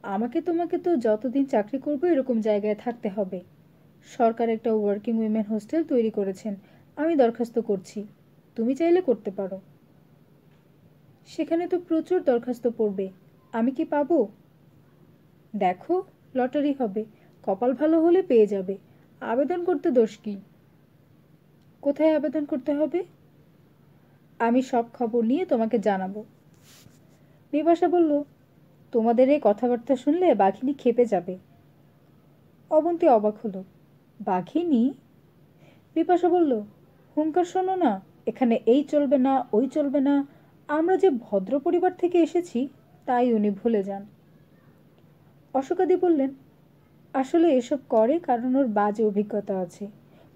আমাকে তোমাকে তো যতদিন চাকরি করবো এরকম জায়গায় থাকতে হবে। সরকার একটা ওয়ার্কিং উইমেন হোস্টেল তৈরি করেছেন, আমি দরখাস্ত করছি, তুমি চাইলে করতে পারো। সেখানে তো প্রচুর দরখাস্ত পড়বে, আমি কি পাবো? দেখো, লটারি হবে, কপাল ভালো হলে পেয়ে যাবে। আবেদন করতে দোষ কি? কোথায় আবেদন করতে হবে? আমি সব খবর নিয়ে তোমাকে জানাবো। বিপাশা বলল, তোমাদের এই কথাবার্তা শুনলে বাঘিনী খেপে যাবে। অবন্তী অবাক হলো। বাঘিনী? বিপাশা বলল, হুঙ্কার শোনো না, এখানে এই চলবে না, ওই চলবে না। আমরা যে ভদ্র পরিবার থেকে এসেছি তাই উনি ভুলে যান। অশোকাদি বললেন, আসলে এসব করে কারণ ওর বাজে অভিজ্ঞতা আছে।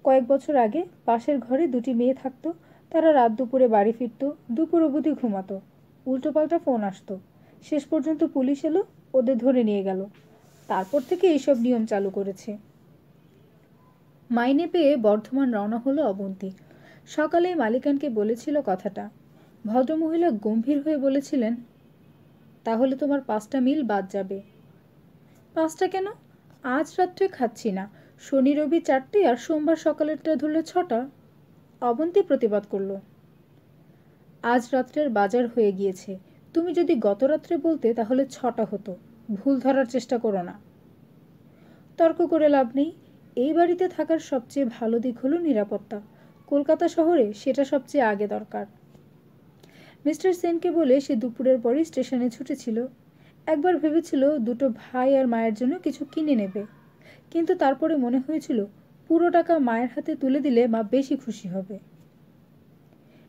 কয়েক বছর আগে পাশের ঘরে দুটি মেয়ে থাকতো, তারা রাত দুপুরে বাড়ি ফিরত, দুপুর অবধি ঘুমাতো, উল্টোপাল্টা ফোন আসতো। শেষ পর্যন্ত পুলিশ এলো, ওদের ধরে নিয়ে গেল। তারপর থেকে এইসব নিয়ম চালু করেছে। মাইনে পেয়ে বর্ধমান রওনা হলো অবন্তী। সকালে মালিকানকে বলেছিল কথাটা। ভদ্রমহিলা গম্ভীর হয়ে বলেছিলেন, তাহলে তোমার 5টা মিল বাদ যাবে। 5টা কেন? আজ রাত্রে খাচ্ছি না, শনি রবি 4টে আর সোমবার সকালেরটা ধরলে 6টা। অবন্তী প্রতিবাদ করল, আজ রাত্রের বাজার হয়ে গিয়েছে, তুমি যদি গত রাত্রে বলতে তাহলে 6টা হতো। ভুল ধরার চেষ্টা করো না। তর্ক করে লাভ নেই। এই বাড়িতে থাকার সবচেয়ে ভালো দিক হলো নিরাপত্তা। কলকাতা শহরে সেটা সবচেয়ে আগে দরকার। মিস্টার সেনকে বলে সে দুপুরের পরই স্টেশনে ছুটেছিল। একবার ভেবেছিল দুটো ভাই আর মায়ের জন্য কিছু কিনে নেবে, কিন্তু তারপরে মনে হয়েছিল পুরো টাকা মায়ের হাতে তুলে দিলে মা বেশি খুশি হবে।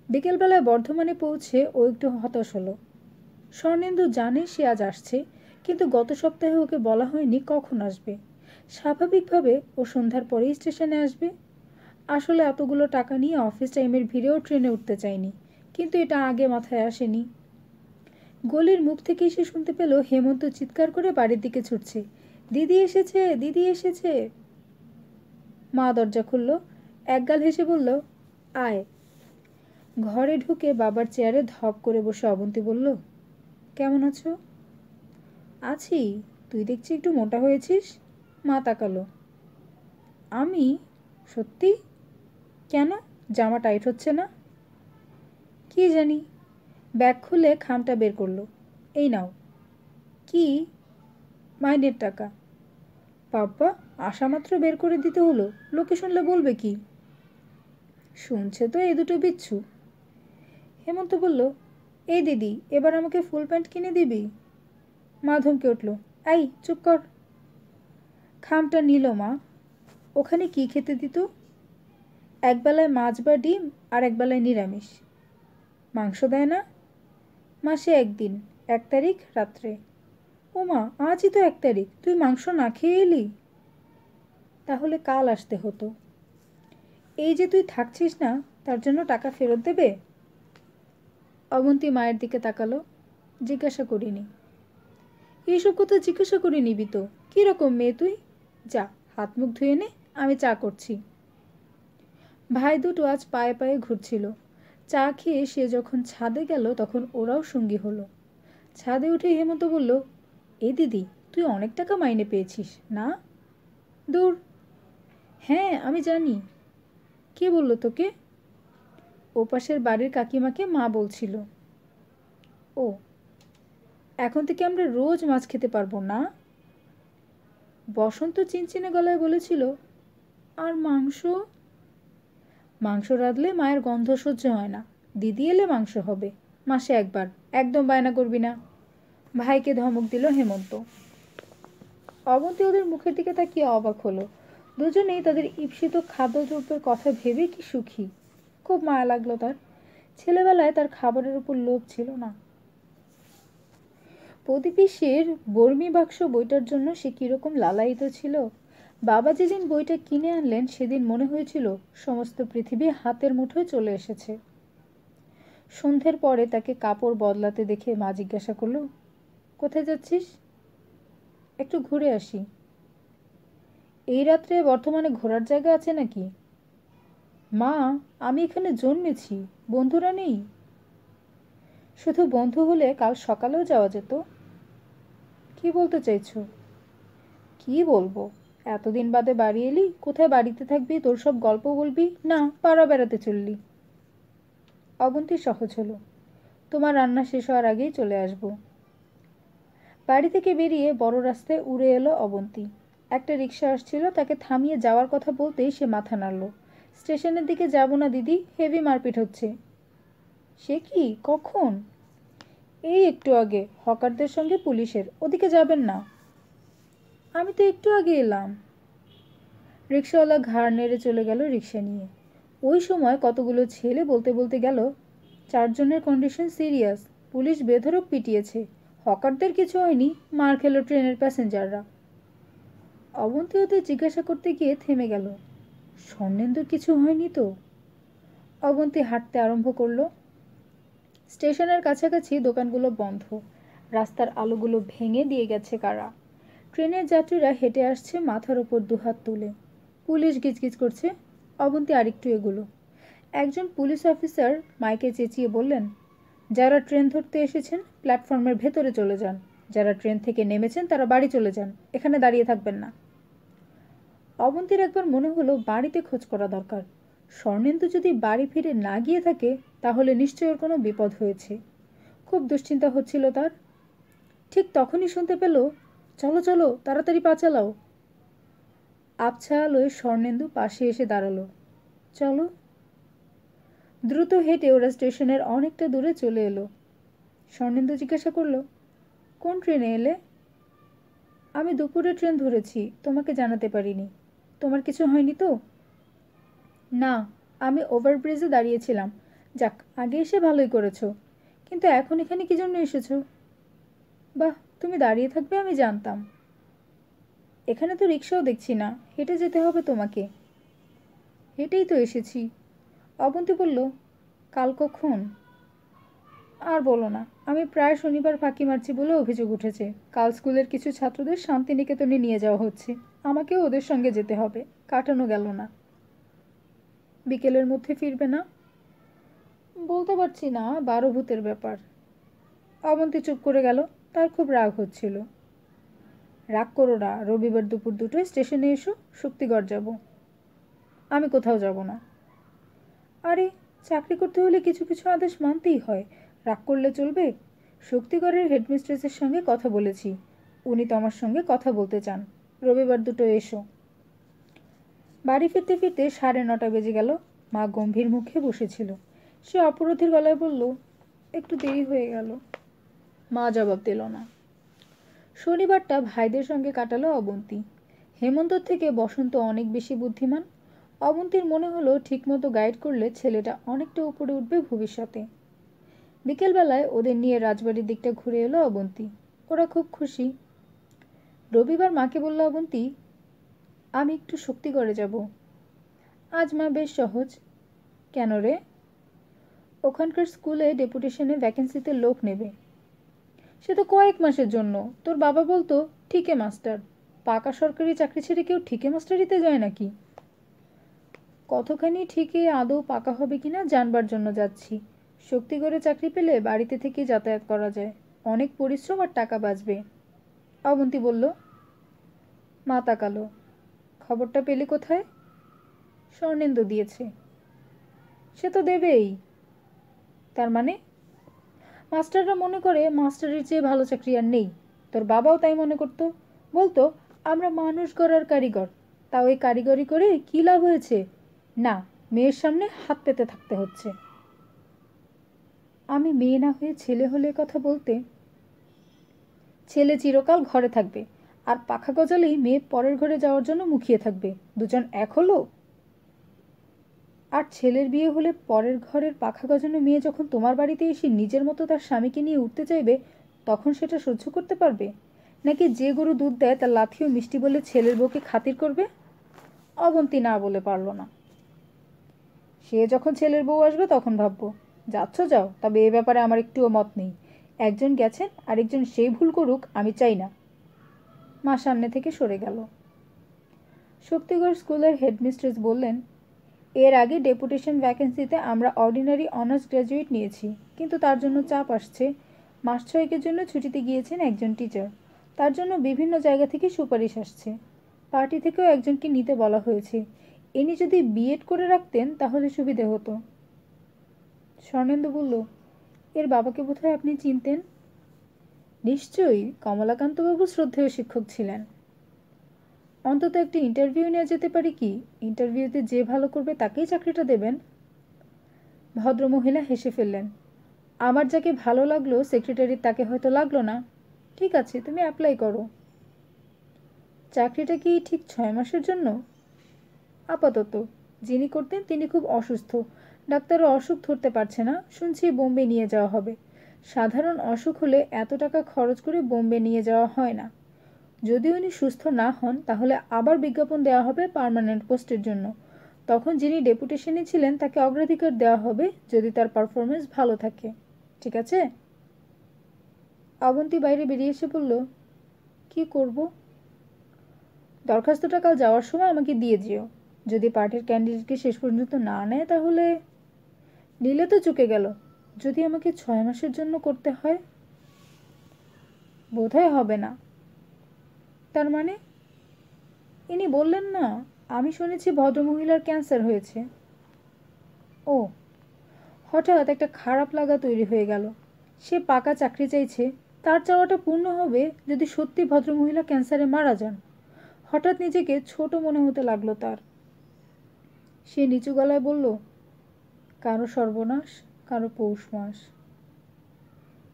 বিকেলবেলায় বর্ধমানে পৌঁছে ও একটু হতাশ হলো। স্বর্ণেন্দু জানে সে আজ আসছে, কিন্তু গত সপ্তাহে ওকে বলা হয়নি কখন আসবে। স্বাভাবিকভাবে ও সন্ধ্যার পরেই স্টেশনে আসবে। আসলে এতগুলো টাকা নিয়ে অফিস টাইমের ভিড়েও ট্রেনে উঠতে চায়নি, কিন্তু এটা আগে মাথায় আসেনি। গলির মুখ থেকেই সে শুনতে পেল হেমন্ত চিৎকার করে বাড়ির দিকে ছুটছে, দিদি এসেছে, দিদি এসেছে। মা দরজা খুলল, একগাল হেসে বলল, আয়। ঘরে ঢুকে বাবার চেয়ারে ধপ করে বসে অবন্তী বলল, কেমন আছো? আছি, তুই দেখছি একটু মোটা হয়েছিস। মা তাকালো। আমি? সত্যি? কেন, জামা টাইট হচ্ছে না? কি জানি। ব্যাগ খুলে খামটা বের করলো। এই নাও। কি? মাইনের টাকা। বাবা, আসা মাত্র বের করে দিতে হলো, লোকে শুনলে বলবে কি? শুনছে তো এই দুটো বিচ্ছু। হেমন্ত বলল, এই দিদি, এবার আমাকে ফুল প্যান্ট কিনে দিবি? মা ধমকে উঠল, এই চুপ কর। খামটা নিল মা। ওখানে কি খেতে দিত? একবেলায় মাছ বা ডিম আর একবেলায় নিরামিষ। মাংস দেয় না? মাসে একদিন, 1 তারিখ রাত্রে। ও মা, আজই তো 1 তারিখ, তুই মাংস না খেয়ে এলি? তাহলে কাল আসতে হতো। এই যে তুই থাকছিস না, তার জন্য টাকা ফেরত দেবে? অবন্তী মায়ের দিকে তাকালো। জিজ্ঞাসা করিনি। এইসব কথা জিজ্ঞাসা করে নিবি তো? কীরকম মেয়ে তুই? যা, হাত মুখ ধুয়ে নে, আমি চা করছি। ভাই দুটো আজ পায়ে পায়ে ঘুরছিল। চা খেয়ে সে যখন ছাদে গেল তখন ওরাও সঙ্গী হলো। ছাদে উঠে হেমন্ত বলল, এ দিদি, তুই অনেক টাকা মাইনে পেয়েছিস না? দূর। হ্যাঁ, আমি জানি। কে বলল তোকে? ওপাশের বাড়ির কাকিমাকে মা বলছিল। ও, এখন থেকে আমরা রোজ মাছ খেতে পারবো না? বসন্ত চিনচিনে গলায় বলেছিল। আর মাংস? মাংস রাঁধলে মায়ের গন্ধ সহ্য হয় না। দিদি এলে মাংস হবে, মাসে একবার। একদম বায়না করবি না। ভাইকে ধমক দিল হেমন্ত। অবন্তী ওদের মুখের দিকে তাকিয়ে অবাক হলো। দুজনেই তাদের ঈপ্সিত খাদ্যদ্রব্যের কথা ভেবে কি সুখী। খুব মায়া লাগলো তার। ছেলেবেলায় তার খাবারের উপর লোভ ছিল না। প্রদীপিসের বর্মি বাক্স বইটার জন্য সে কিরকম লালায়িত ছিল। বাবা যেদিন বইটা কিনে আনলেন সেদিন মনে হয়েছিল সমস্ত পৃথিবী হাতের মুঠোয় চলে এসেছে। সন্ধ্যের পরে তাকে কাপড় বদলাতে দেখে মা জিজ্ঞাসা করল, কোথায় যাচ্ছিস? একটু ঘুরে আসি। এই রাত্রে বর্ধমানে ঘোরার জায়গা আছে নাকি? মা, আমি এখানে জন্মেছি, বন্ধুরা নেই? শুধু বন্ধু হলে কাল সকালেও যাওয়া যেত। কি বলতে চাইছো? কি বলবো, এতদিন বাদে বাড়ি এলি, কোথায় বাড়িতে থাকবি, তোর সব গল্প বলবি, না পাড়া বেড়াতে চললি? অবন্তী সহজ হলো, তোমার রান্না শেষ হওয়ার আগেই চলে আসব। বাড়ি থেকে বেরিয়ে বড় রাস্তায় উড়ে এলো অবন্তী। একটা রিক্সা আসছিল, তাকে থামিয়ে যাওয়ার কথা বলতেই সে মাথা নাড়ল। স্টেশনের দিকে যাব না দিদি, হেভি মারপিট হচ্ছে। সে কি, কখন? এই একটু আগে, হকারদের সঙ্গে পুলিশের। ওদিকে যাবেন না। আমি তো একটু আগে এলাম। রিক্সাওয়ালা ঘাড় নেড়ে চলে গেল রিক্সা নিয়ে। ওই সময় কতগুলো ছেলে বলতে বলতে গেল, 4 জনের কন্ডিশন সিরিয়াস, পুলিশ বেধড়ক পিটিয়েছে, হকারদের কিছু হয়নি, মার খেলো ট্রেনের প্যাসেঞ্জাররা। অবন্তী ওদের জিজ্ঞাসা করতে গিয়ে থেমে গেল, স্বর্ণেন্দুর কিছু হয়নি তো? অবন্তী হাঁটতে আরম্ভ করলো। স্টেশনের কাছাকাছি দোকানগুলো বন্ধ, রাস্তার আলোগুলো ভেঙে দিয়ে গেছে কারা। ট্রেনের যাত্রীরা হেঁটে আসছে মাথার ওপর দুহাত তুলে। পুলিশ গিজগিজ করছে। অবন্তী আরেকটু এগুলো। একজন পুলিশ অফিসার মাইকে চেঁচিয়ে বললেন, যারা ট্রেন ধরতে এসেছেন প্ল্যাটফর্মের ভেতরে চলে যান, যারা ট্রেন থেকে নেমেছেন তারা বাড়ি চলে যান, এখানে দাঁড়িয়ে থাকবেন না। অবন্তীর একবার মনে হলো বাড়িতে খোঁজ করা দরকার। স্বর্ণেন্দু যদি বাড়ি ফিরে না গিয়ে থাকে তাহলে নিশ্চয়ই ওর কোনো বিপদ হয়েছে। খুব দুশ্চিন্তা হচ্ছিল তার। ঠিক তখনই শুনতে পেল, চলো চলো তাড়াতাড়ি পা চালাও। আবছা আলোয় স্বর্ণেন্দু পাশে এসে দাঁড়ালো। চলো। দ্রুত হেঁটে ওরা স্টেশনের অনেকটা দূরে চলে এলো। স্বর্ণেন্দু জিজ্ঞাসা করলো, কোন ট্রেনে এলে? আমি দুপুরে ট্রেন ধরেছি, তোমাকে জানাতে পারিনি। তোমার কিছু হয়নি তো? না, আমি ওভারব্রিজে দাঁড়িয়েছিলাম। যাক, আগে এসে ভালোই করেছো। কিন্তু এখন এখানে কি জন্য এসেছো? বাহ, তুমি দাঁড়িয়ে থাকবে আমি জানতাম। এখানে তো রিক্সাও দেখছি না, হেঁটে যেতে হবে তোমাকে। হেঁটেই তো এসেছি। অবন্তী বলল, কাল কখন? আর বলো না, আমি প্রায় শনিবার ফাঁকি মারছি বলে অভিযোগ উঠেছে। কাল স্কুলের কিছু ছাত্রদের শান্তিনিকেতনে নিয়ে যাওয়া হচ্ছে, আমাকেও ওদের সঙ্গে যেতে হবে। কাটানো গেল না। বিকেলের মধ্যে ফিরবে না? বলতে পারছি না, 12 ভূতের ব্যাপার। অবন্তী চুপ করে গেল। তার খুব রাগ হচ্ছিল। রাগ করো না, রবিবার দুপুর 2টোয় স্টেশনে এসো, শক্তিগড় যাব। আমি কোথাও যাব না। আরে, চাকরি করতে হলে কিছু কিছু আদেশ মানতেই হয়, রাগ করলে চলবে? শক্তিগড়ের হেডমিস্ট্রেসের সঙ্গে কথা বলেছি, উনি তো আমার সঙ্গে কথা বলতে চান। রবিবার 2টোয় এসো। বাড়ি ফিরতে ফিরতে 9:30 বেজে গেল। মা গম্ভীর মুখে বসেছিল। সে অপরাধীর গলায় বলল, একটু দেরি হয়ে গেল। মা জবাব দিল না। শনিবারটা ভাইদের সঙ্গে কাটালো অবন্তী। হেমন্তর থেকে বসন্ত অনেক বেশি বুদ্ধিমান। অবন্তীর মনে হলো ঠিকমতো গাইড করলে ছেলেটা অনেকটা উপরে উঠবে ভবিষ্যতে। বিকেলবেলায় ওদের নিয়ে রাজবাড়ির দিকটা ঘুরে এলো অবন্তী। ওরা খুব খুশি। রবিবার মাকে বলল অবন্তী, আমি একটু শক্তিগড়ে যাব। আজ মা বেশ সহজ। কেন রে? ওখানকার স্কুলে ডেপুটেশনে ভ্যাকেন্সিতে লোক নেবে। সে তো কয়েক মাসের জন্য। তোর বাবা বলতো ঠিকে মাস্টার। পাকা সরকারি চাকরি ছেড়ে কেউ ঠিকে মাস্টারিতে যায় নাকি? কতখানি ঠিকে আদৌ পাকা হবে কিনা জানবার জন্য যাচ্ছি। শক্তিগড়ে চাকরি পেলে বাড়িতে থেকে যাতায়াত করা যায়, অনেক পরিশ্রম আর টাকা বাঁচবে। অবন্তী বলল। মা তাকালো। খবরটা পেলে কোথায়? স্বর্ণেন্দু দিয়েছে। সে তো দেবেই। তার মানে? মাস্টাররা মনে করে মাস্টারের চেয়ে ভালো চাকরি আর নেই। তোর বাবাও তাই মনে করতো। বলতো, আমরা মানুষ গড়ার কারিগর, তা ওই কারিগরি করে কী লাভ হয়েছে? না, মেয়ের সামনে হাত পেতে থাকতে হচ্ছে। আমি মেয়ে না হয়ে ছেলে হলে কথা বলতে? ছেলে চিরকাল ঘরে থাকবে, আর পাখা গজালেই মেয়ে পরের ঘরে যাওয়ার জন্য মুখিয়ে থাকবে। দুজন এক হলো। আর ছেলের বিয়ে হলে পরের ঘরের পাখা গজানো মেয়ে যখন তোমার বাড়িতে এসে নিজের মতো তার স্বামীকে নিয়ে উঠতে চাইবে, তখন সেটা সহ্য করতে পারবে? নাকি যে গরু দুধ দেয় তার লাথিও মিষ্টি বলে ছেলের বউকে খাতির করবে? অবন্তী না বলে পারল না। সে যখন ছেলের বউ আসবে তখন ভাববো। যাচ্ছ যাও, তবে এ ব্যাপারে আমার একটুও মত নেই। একজন গেছেন, আরেকজন সেই ভুল করুক আমি চাই না। মা সামনে থেকে সরে গেল। শক্তিগড় স্কুলের হেডমিস্ট্রেস বললেন, এর আগে ডেপুটেশন ভ্যাকেন্সিতে আমরা অর্ডিনারি অনার্স গ্র্যাজুয়েট নিয়েছি, কিন্তু তার জন্য চাপ আসছে। মাস 6 জন্য ছুটিতে গিয়েছেন একজন টিচার। তার জন্য বিভিন্ন জায়গা থেকে সুপারিশ আসছে। পার্টি থেকেও একজনকে নিতে বলা হয়েছে। ইনি যদি বিএড করে রাখতেন তাহলে সুবিধে হতো। স্বর্ণেন্দু বলল, এর বাবাকে বোধহয় আপনি চিনতেন? নিশ্চয়ই, কমলাকান্তবাবু শ্রদ্ধেয় শিক্ষক ছিলেন। অন্তত একটি ইন্টারভিউ নেওয়া যেতে পারে কি? ইন্টারভিউতে যে ভালো করবে তাকেই চাকরিটা দেবেন। ভদ্রমহিলা হেসে ফেললেন। আমার যাকে ভালো লাগলো সেক্রেটারির তাকে হয়তো লাগলো না। ঠিক আছে, তুমি অ্যাপ্লাই করো। চাকরিটা কি ঠিক 6 মাসের জন্য? আপাতত। যিনি করতেন তিনি খুব অসুস্থ। ডাক্তারও অসুখ ধরতে পারছে না, শুনছি বোম্বে নিয়ে যাওয়া হবে। সাধারণ অসুখ হলে এত টাকা খরচ করে বোম্বে নিয়ে যাওয়া হয় না। যদি উনি সুস্থ না হন তাহলে আবার বিজ্ঞাপন দেওয়া হবে পার্মানেন্ট পোস্টের জন্য। তখন যিনি ডেপুটেশনে ছিলেন তাকে অগ্রাধিকার দেওয়া হবে যদি তার পারফরমেন্স ভালো থাকে। ঠিক আছে? অবন্তী বাইরে বেরিয়ে এসে বলল, কি করব? দরখাস্তটা কাল যাওয়ার সময় আমাকে দিয়ে যেও। যদি পার্টির ক্যান্ডিডেটকে শেষ পর্যন্ত না নেয় তাহলে? নিলে তো চুকে গেল। যদি আমাকে 6 মাসের জন্য করতে হয়? বোধহয় হবে না। তার মানে? ইনি বললেন না, আমি শুনেছি ভদ্রমহিলার ক্যান্সার হয়েছে। ও। হঠাৎ একটা খারাপ লাগা তৈরি হয়ে গেল। সে পাকা চাকরি চাইছে, তার চাওয়াটা পূর্ণ হবে যদি সত্যি ভদ্রমহিলা ক্যান্সারে মারা যান। হঠাৎ নিজেকে ছোট মনে হতে লাগলো তার। সে নিচু গলায় বলল, কারো সর্বনাশ, কারো পৌষ মাস।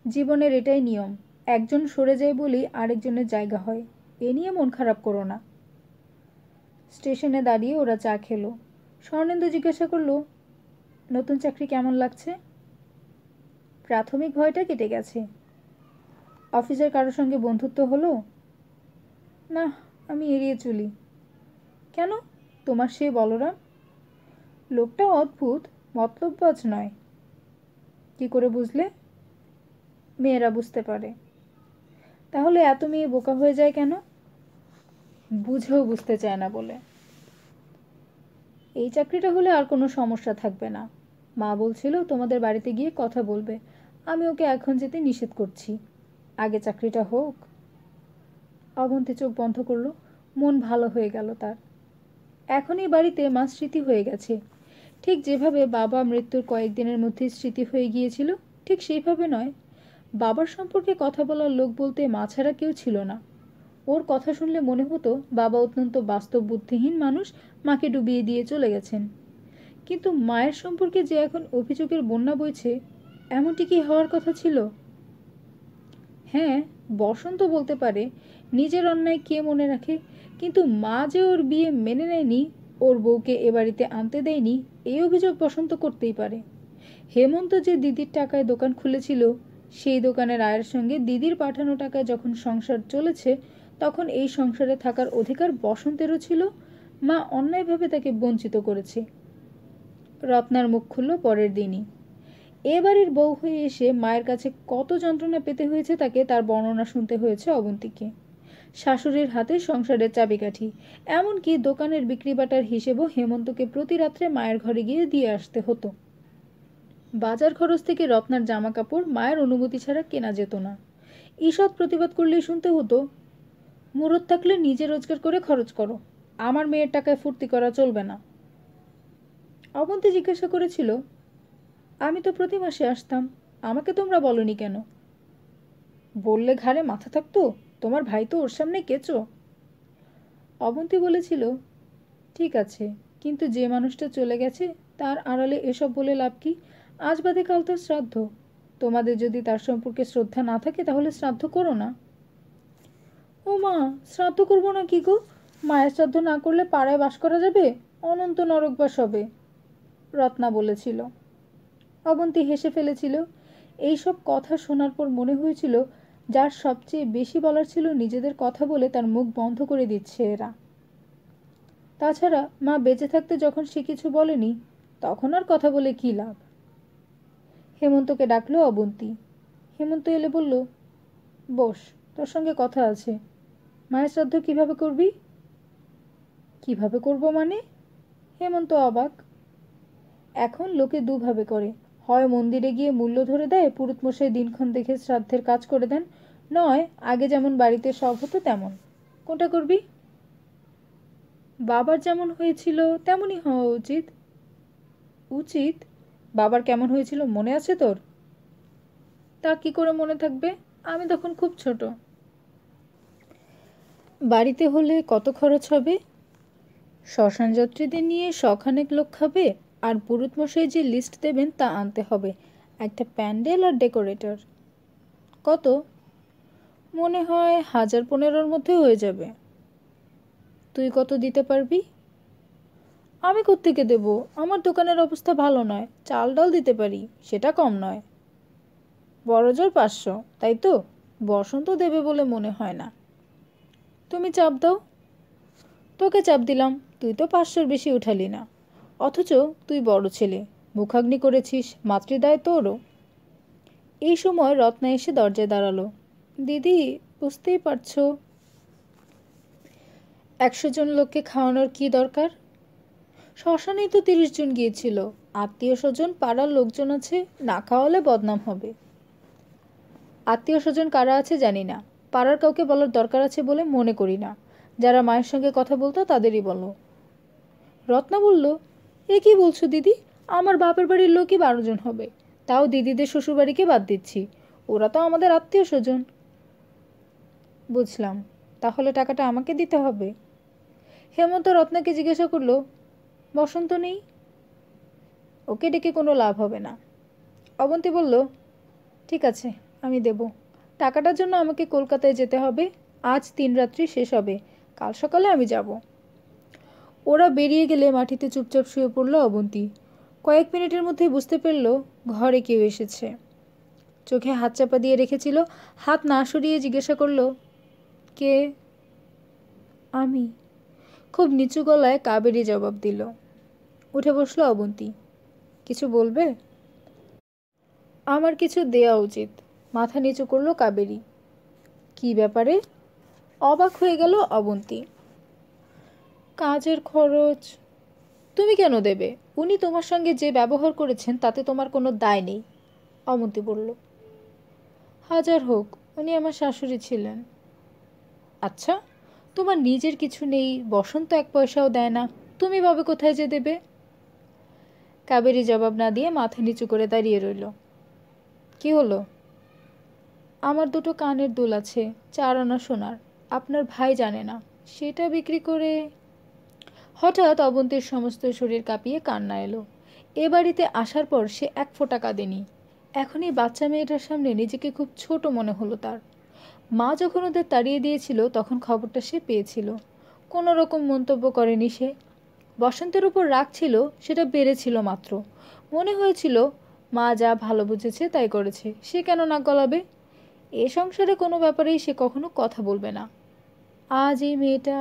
জীবনের এটাই নিয়ম, একজন সরে যায় বলেই আরেকজনের জায়গা হয়। এ নিয়ে মন খারাপ করো না। স্টেশনে দাঁড়িয়ে ওরা চা খেলো। স্বর্ণেন্দু জিজ্ঞাসা করলো, নতুন চাকরি কেমন লাগছে? প্রাথমিক ভয়টা কেটে গেছে। অফিসের কারোর সঙ্গে বন্ধুত্ব হলো? না, আমি এড়িয়ে চলি। কেন? তোমার সে বলরাম? লোকটা অদ্ভুত, মতলববাজ নয়। কি করে বুঝলে? মেয়েরা বুঝতে পারে। তাহলে এত মেয়ে বোকা হয়ে যায় কেন? বুঝেও বুঝতে চায় না বলে। এই চাকরিটা হলে আর কোনো সমস্যা থাকবে না। মা বলছিল তোমাদের বাড়িতে গিয়ে কথা বলবে। আমি ওকে এখন যেতে নিষেধ করছি। আগে চাকরিটা হোক। অবন্তী চোখ বন্ধ করলো। মন ভালো হয়ে গেল তার। এখন এই বাড়িতে মা স্মৃতি হয়ে গেছে। ঠিক যেভাবে বাবা মৃত্যুর কয়েকদিনের মধ্যে স্মৃতি হয়ে গিয়েছিল, ঠিক সেইভাবে নয়। বাবার সম্পর্কে কথা বলার লোক বলতে মা ছাড়া কেউ ছিল না। ওর কথা শুনলে মনে হতো বাবা অত্যন্ত বাস্তব বুদ্ধিহীন মানুষ, মাকে ডুবিয়ে দিয়ে চলে গেছেন। কিন্তু মায়ের সম্পর্কে যে এখন অভিযোগের বন্যা বইছে, এমনটি কি হওয়ার কথা ছিল? হ্যাঁ, বসন্ত বলতে পারে নিজের অন্যায় কে মনে রাখে, কিন্তু মা যে ওর বিয়ে মেনে নেয়নি, ওর বউকে এ বাড়িতে আনতে দেয়নি, এই অভিযোগ বসন্ত করতেই পারে। হেমন্ত যে দিদির টাকায় দোকান খুলেছিল, সেই দোকানের আয়ের সঙ্গে দিদির পাঠানো টাকায় যখন সংসার চলেছে, তখন এই সংসারে থাকার অধিকার বসন্তেরও ছিল। মা অন্যায়ভাবে তাকে বঞ্চিত করেছে। রত্নার মুখ খুলল পরের দিনই। এ বাড়ির বউ হয়ে এসে মায়ের কাছে কত যন্ত্রণা পেতে হয়েছে তাকে, তার বর্ণনা শুনতে হয়েছে অবন্তীকে। শাশুড়ির হাতে সংসারের চাবিকাঠি, এমনকি দোকানের বিক্রি বাটার হিসেবও হেমন্তকে প্রতি রাত্রে মায়ের ঘরে গিয়ে দিয়ে আসতে হতো। বাজার খরচ থেকে রত্নার জামা কাপড় মায়ের অনুমতি ছাড়া কেনা যেত না। ঈষৎ প্রতিবাদ করলেই শুনতে হতো, মুরত থাকলে নিজে রোজগার করে খরচ করো, আমার মেয়ের টাকায় ফুর্তি করা চলবে না। অবন্তী জিজ্ঞাসা করেছিল, আমি তো প্রতি মাসে আসতাম, আমাকে তোমরা বলনি কেন? বললে ঘাড়ে মাথা থাকতো, তোমার ভাই তো ওর সামনে কেঁচো। অবন্তী বলেছিল, ঠিক আছে, কিন্তু যে মানুষটা চলে গেছে তার আড়ালে এসব বলে লাভ কি? আজ বাদে কাল তো শ্রাদ্ধ। তোমাদের যদি তার সম্পর্কে শ্রদ্ধা না থাকে তাহলে শ্রাদ্ধ করো না। ও মা, শ্রাদ্ধ করবো না কি গো? মায়ের শ্রাদ্ধ না করলে পাড়ায় বাস করা যাবে? অনন্ত নরকবাস হবে, রত্না বলেছিল। অবন্তী হেসে ফেলেছিল। এইসব কথা শোনার পর মনে হয়েছিল যার সবচেয়ে বেশি বলার ছিল নিজেদের কথা বলে তার মুখ বন্ধ করে দিচ্ছে এরা। তাছাড়া মা বেঁচে থাকতে যখন সে কিছু বলেনি, তখন আর কথা বলে কী লাভ? হেমন্তকে ডাকলো অবন্তী। হেমন্ত এলে বলল, বস, তোর সঙ্গে কথা আছে। মায়ের শ্রাদ্ধ কিভাবে করবি? কিভাবে করব মানে? হেমন্ত অবাক। এখন লোকে দুভাবে করে, হয় মন্দিরে গিয়ে মূল্য ধরে দেয়, পুরুতমশাই দিনক্ষণ দেখে শ্রাদ্ধের কাজ করে দেন, নয় আগে যেমন বাড়িতে সব হতো তেমন। কোনটা করবি? বাবার যেমন হয়েছিল তেমনই হওয়া উচিত। উচিত? বাবার কেমন হয়েছিল মনে আছে তোর? তা কি করে মনে থাকবে? আমি তখন খুব ছোট। বাড়িতে হলে কত খরচ হবে? শ্মশান যাত্রীদের নিয়ে শখানেক লোক খাবে, আর পুরুতমশাই যে লিস্ট দেবেন তা আনতে হবে, একটা প্যান্ডেল আর ডেকোরেটর। কত? মনে হয় ১,০১৫-র মধ্যে হয়ে যাবে। তুই কত দিতে পারবি? আমি কোত্থেকে দেব? আমার দোকানের অবস্থা ভালো নয়, চাল ডাল দিতে পারি, সেটা কম নয়। বড়জোর ৫০০, তাই তো? বসন্ত দেবে বলে মনে হয় না। তুমি চাপ দাও। তোকে চাপ দিলাম, তুই তো ৫০০-র বেশি উঠালি না। অথচ তুই বড় ছেলে, মুখাগ্নি করেছিস, মাতৃদায় তোরও। এই সময় রত্না এসে দরজায় দাঁড়ালো। দিদি, বুঝতেই পারছো ১০০ জন লোককে খাওয়ানোর কি দরকার? শ্মশানেই তো ৩০ জন গিয়েছিল, আত্মীয় স্বজন পাড়ার লোকজন আছে, না খাওয়ালে বদনাম হবে। আত্মীয় স্বজন কারা আছে জানি না, পাড়ার কাউকে বলার দরকার আছে বলে মনে করি না। যারা মায়ের সঙ্গে কথা বলতো তাদেরই বলো। রত্না বলল, এ কি বলছো দিদি? আমার বাপের বাড়ির লোকই ১২ জন হবে, তাও দিদিদের শ্বশুরবাড়িকে বাদ দিচ্ছি, ওরা তো আমাদের আত্মীয় স্বজন। বুঝলাম, তাহলে টাকাটা আমাকে দিতে হবে। হেমন্ত রত্নাকে জিজ্ঞাসা করলো, বসন্ত নেই? ওকে ডেকে কোনো লাভ হবে না। অবন্তী বলল, ঠিক আছে, আমি দেব। টাকাটার জন্য আমাকে কলকাতায় যেতে হবে, আজ ৩ রাত্রি শেষ হবে, কাল সকালে আমি যাব। ওরা বেরিয়ে গেলে মাটিতে চুপচাপ শুয়ে পড়ল অবন্তী। কয়েক মিনিটের মধ্যেই বুঝতে পারল ঘরে কেউ এসেছে। চোখে হাত চাপা দিয়ে রেখেছিল, হাত না সরিয়ে জিজ্ঞাসা করল, কে? আমি। খুব নিচু গলায় কাবেরী জবাব দিল। উঠে বসলো অবন্তী। কিছু বলবে? আমার কিছু দেয়া উচিত। মাথা নিচু করলো কাবেরী। কি ব্যাপারে? অবাক হয়ে গেল অবন্তী। কাজের খরচ। তুমি কেন দেবে? উনি তোমার সঙ্গে যে ব্যবহার করেছেন তাতে তোমার কোনো দায় নেই, অবন্তী বলল। হাজার হোক, উনি আমার শাশুড়ি ছিলেন। আচ্ছা, তোমার নিজের কিছু নেই, বসন্ত ১ পয়সাও দেয় না, তুমি ভাবে কোথায় যে দেবে? কাবেরী জবাব না দিয়ে মাথা নিচু করে দাঁড়িয়ে রইল। কি হলো? আমার ২টো কানের দুল আছে, ৪ আনা সোনার, আপনার ভাই জানে না, সেটা বিক্রি করে। হঠাৎ অবন্তীর সমস্ত শরীর কাঁপিয়ে কান্না এলো। এ বাড়িতে আসার পর সে ১ ফোঁটা কাঁদেনি। এখনই বাচ্চা মেয়েটার সামনে নিজেকে খুব ছোট মনে হলো তার। মা যখন ওদের তাড়িয়ে দিয়েছিল তখন খবরটা সে পেয়েছিল, কোনো রকম মন্তব্য করেনি সে। বসন্তের উপর রাগ ছিল, সেটা বেড়েছিল মাত্র। মনে হয়েছিল মা যা ভালো বুঝেছে তাই করেছে, সে কেন নাক গলাবে? এ সংসারে কোনো ব্যাপারেই সে কখনো কথা বলবে না। আজ এই মেয়েটা।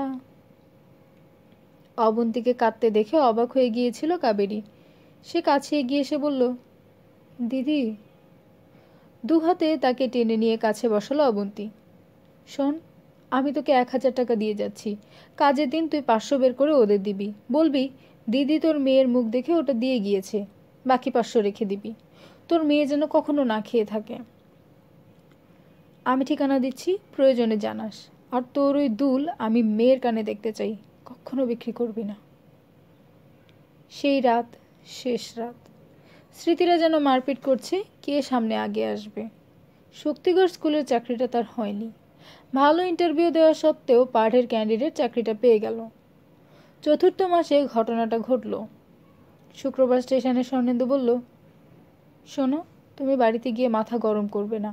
অবন্তীকে কাঁদতে দেখে অবাক হয়ে গিয়েছিল কাবেরী। সে কাছে এগিয়ে এসে বলল, দিদি। দু হাতে তাকে টেনে নিয়ে কাছে বসালো অবন্তী। শোন, আমি তোকে ১,০০০ টাকা দিয়ে যাচ্ছি, কাজের দিন তুই ৫০০ বের করে ওদের দিবি, বলবি দিদি তোর মেয়ের মুখ দেখে ওটা দিয়ে গিয়েছে, বাকি ৫০০ রেখে দিবি। তোর মেয়ে যেন কখনো না খেয়ে থাকে। আমি ঠিকানা দিচ্ছি, প্রয়োজনে জানাস। আর তোর ওই দুল আমি মেয়ের কানে দেখতে চাই, কখনো বিক্রি করবি না। সেই রাত, শেষ রাত। স্মৃতিরা যেন মারপিট করছে কে সামনে আগে আসবে। শক্তিগড় স্কুলের চাকরিটা তার হয়নি। ভালো ইন্টারভিউ দেওয়া সত্ত্বেও পাড়ের ক্যান্ডিডেট চাকরিটা পেয়ে গেল। ৪র্থ মাসে ঘটনাটা ঘটল। শুক্রবার স্টেশনে স্বর্ণেন্দু বলল, শোনো, তুমি বাড়িতে গিয়ে মাথা গরম করবে না।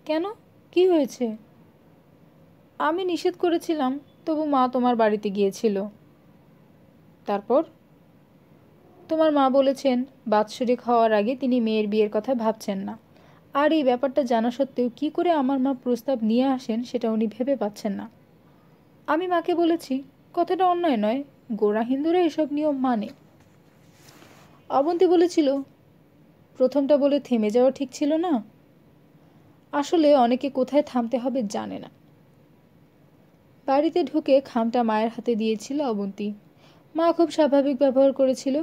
কেন, কি হয়েছে? আমি নিষেধ করেছিলাম, তবু মা তোমার বাড়িতে গিয়েছিল। তারপর? তোমার মা বলেছেন বাৎসরিক হওয়ার আগে তিনি মেয়ের বিয়ের কথা ভাবছেন না। আর এই ব্যাপারটা জানা সত্ত্বেও কী করে আমার মা প্রস্তাব নিয়ে আসেন সেটা উনি ভেবে পাচ্ছেন না। আমি মাকে বলেছি কথাটা অন্যায় নয়, গোঁড়া হিন্দুরা এসব নিয়ম মানে। অবন্তী বলেছিল, প্রথমটা বলে থেমে যাওয়া ঠিক ছিল না। আসলে অনেকে কোথায় থামতে হবে জানে না। বাড়িতে ঢুকে খামটা মায়ের হাতে দিয়েছিল অবন্তী। মা খুব স্বাভাবিক ব্যবহার করেছিল,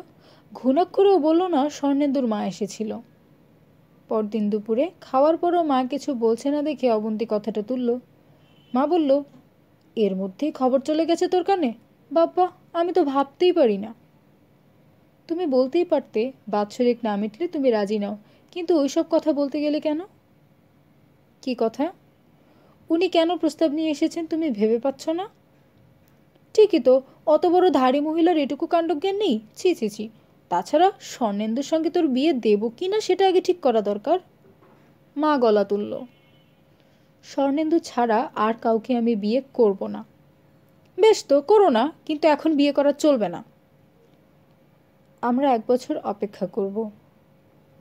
ঘুণাক্ষরেও বলল না স্বর্ণেন্দুর মা এসেছিল। পরদিন দুপুরে খাওয়ার পরও মা কিছু বলছে না দেখে অবন্তী কথাটা তুলল। মা বলল, এর মধ্যেই খবর চলে গেছে তোর কানে? বাবা, আমি তো ভাবতেই পারি না। তুমি বলতেই পারতে বাৎসরিক না মিটলে তুমি রাজি নাও, কিন্তু ওইসব কথা বলতে গেলে কেন? কি কথা? উনি কেন প্রস্তাব নিয়ে এসেছেন তুমি ভেবে পাচ্ছ না? ঠিকই তো, অত বড় ধাড়ি মহিলার এটুকু কাণ্ডজ্ঞান নেই? ছি ছি ছি। তাছাড়া স্বর্ণেন্দুর সঙ্গে তোর বিয়ে দেব কি না সেটা আগে ঠিক করা দরকার। মা গলা তুলল। স্বর্ণেন্দু ছাড়া আর কাউকে আমি বিয়ে করব না। বেশ তো, করো না, কিন্তু এখন বিয়ে করা চলবে না। আমরা 1 বছর অপেক্ষা করব।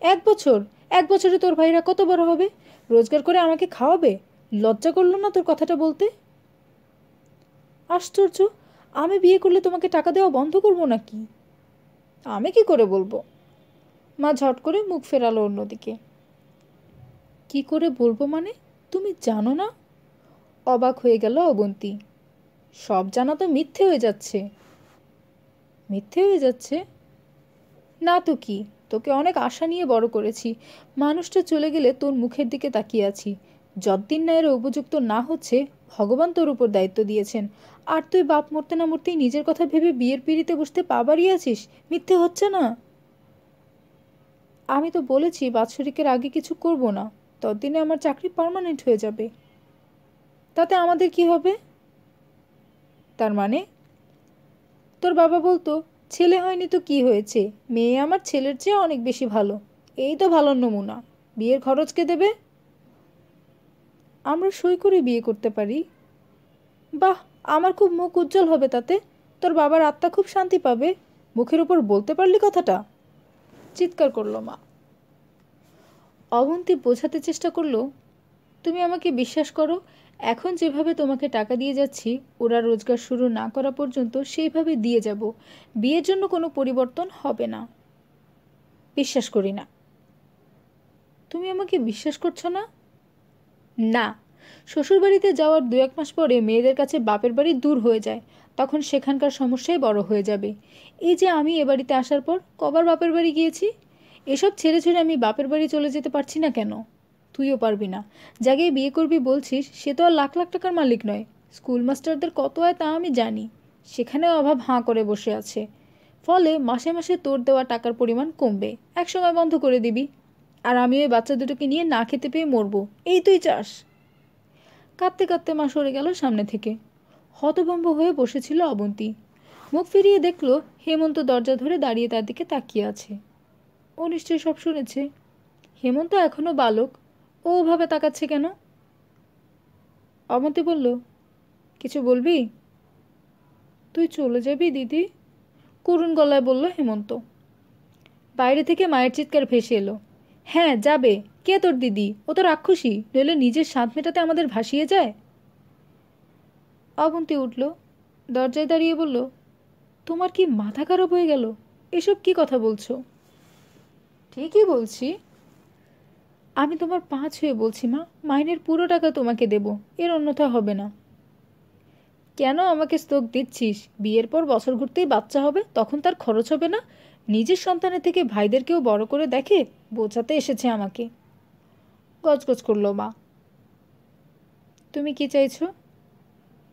1 বছর? 1 বছরে তোর ভাইরা কত বড় হবে? রোজগার করে আমাকে খাওয়াবে? লজ্জা করলো না তোর কথাটা বলতে? আশ্চর্য, আমি বিয়ে করলে তোমাকে টাকা দেওয়া বন্ধ করবো নাকি? আমি কি করে বলবো? মা ঝট করে মুখ ফেরালো অন্যদিকে। কি করে বলবো মানে? তুমি জানো না? অবাক হয়ে গেল অবন্তী। সব জানা তো মিথ্যে হয়ে যাচ্ছে। মিথ্যে হয়ে যাচ্ছে? না তো কি, তোকে অনেক আশা নিয়ে বড় করেছি। মানুষটা চলে গেলে তোর মুখের দিকে তাকিয়ে আছি। যতদিন না এর উপযুক্ত না হচ্ছে, ভগবান তোর উপর দায়িত্ব দিয়েছেন। আর তুই বাপ মরতে না মরতেই নিজের কথা ভেবে বিয়ের পিড়িতে বসতে পা বাড়িয়ে আছিস। মিথ্যে হচ্ছে না? আমি তো বলেছি বাৎসরিকের আগে কিছু করব না, ততদিনে আমার চাকরি পার্মানেন্ট হয়ে যাবে। তাতে আমাদের কি হবে? তার মানে? তোর বাবা বলতো, ছেলে হয়নি তো কি হয়েছে, মেয়ে আমার ছেলের চেয়ে অনেক বেশি ভালো। এই তো ভালো নমুনা। বিয়ের খরচ কে দেবে? আমরা সই করে বিয়ে করতে পারি। বাহ, আমার খুব মুখ উজ্জ্বল হবে তাতে। তোর বাবার আত্মা খুব শান্তি পাবে। মুখের উপর বলতে পারলি কথাটা? চিৎকার করলো মা। অবন্তী বোঝাতে চেষ্টা করলো, তুমি আমাকে বিশ্বাস করো, এখন যেভাবে তোমাকে টাকা দিয়ে যাচ্ছি, ওরা রোজগার শুরু না করা পর্যন্ত সেইভাবে দিয়ে যাব। বিয়ের জন্য কোনো পরিবর্তন হবে না। বিশ্বাস করি না। তুমি আমাকে বিশ্বাস করছো না? না। শ্বশুরবাড়িতে যাওয়ার 2-1 মাস পরে মেয়েদের কাছে বাপের বাড়ি দূর হয়ে যায়, তখন সেখানকার সমস্যাই বড় হয়ে যাবে। এই যে আমি এ বাড়িতে আসার পর কবার বাপের বাড়ি গিয়েছি। এসব ছেড়ে ছেড়ে আমি বাপের বাড়ি চলে যেতে পারছি না কেন? তুইও পারবি না। জায়গায় বিয়ে করবি বলছিস, সে তো আর লাখ লাখ টাকার মালিক নয়। স্কুল মাস্টারদের কত হয় তা আমি জানি। সেখানেও অভাব হাঁ করে বসে আছে। ফলে মাসে মাসে তোর দেওয়া টাকার পরিমাণ কমবে, একসময় বন্ধ করে দিবি। আর আমি ওই বাচ্চা দুটোকে নিয়ে না খেতে পেয়ে মরবো, এই তুই চাস? কাঁদতে কাঁদতে মা সরে গেল সামনে থেকে। হতভম্ব হয়ে বসেছিল অবন্তী। মুখ ফিরিয়ে দেখল হেমন্ত দরজা ধরে দাঁড়িয়ে তার দিকে তাকিয়ে আছে। ও নিশ্চয়ই সব শুনেছে। হেমন্ত এখনো বালক, ও ওভাবে তাকাচ্ছে কেন? অবন্তী বলল, কিছু বলবি? তুই চলে যাবি দিদি? করুণ গলায় বলল হেমন্ত। বাইরে থেকে মায়ের চিৎকার ভেসে এলো। হ্যাঁ যাবে। কে তোর দিদি? ও তো রাক্ষসী, নইলে নিজের স্বাদ মেটাতে আমাদের ভাসিয়ে যায়। অবন্তী উঠল, দরজায় দাঁড়িয়ে বলল, তোমার কি মাথা খারাপ হয়ে গেল? এসব কি কথা বলছো? ঠিকই বলছি। আমি তোমার পা ছুঁয়ে বলছি মা, মাইনের পুরো টাকা তোমাকে দেব, এর অন্যথা হবে না। কেন আমাকে স্তোক দিচ্ছিস? বিয়ের পর বছর ঘুরতেই বাচ্চা হবে, তখন তার খরচ হবে না? নিজের সন্তানের থেকে ভাইদেরকেও বড় করে দেখে, বোঝাতে এসেছে আমাকে। গজগজ করলো মা। তুমি কি চাইছো?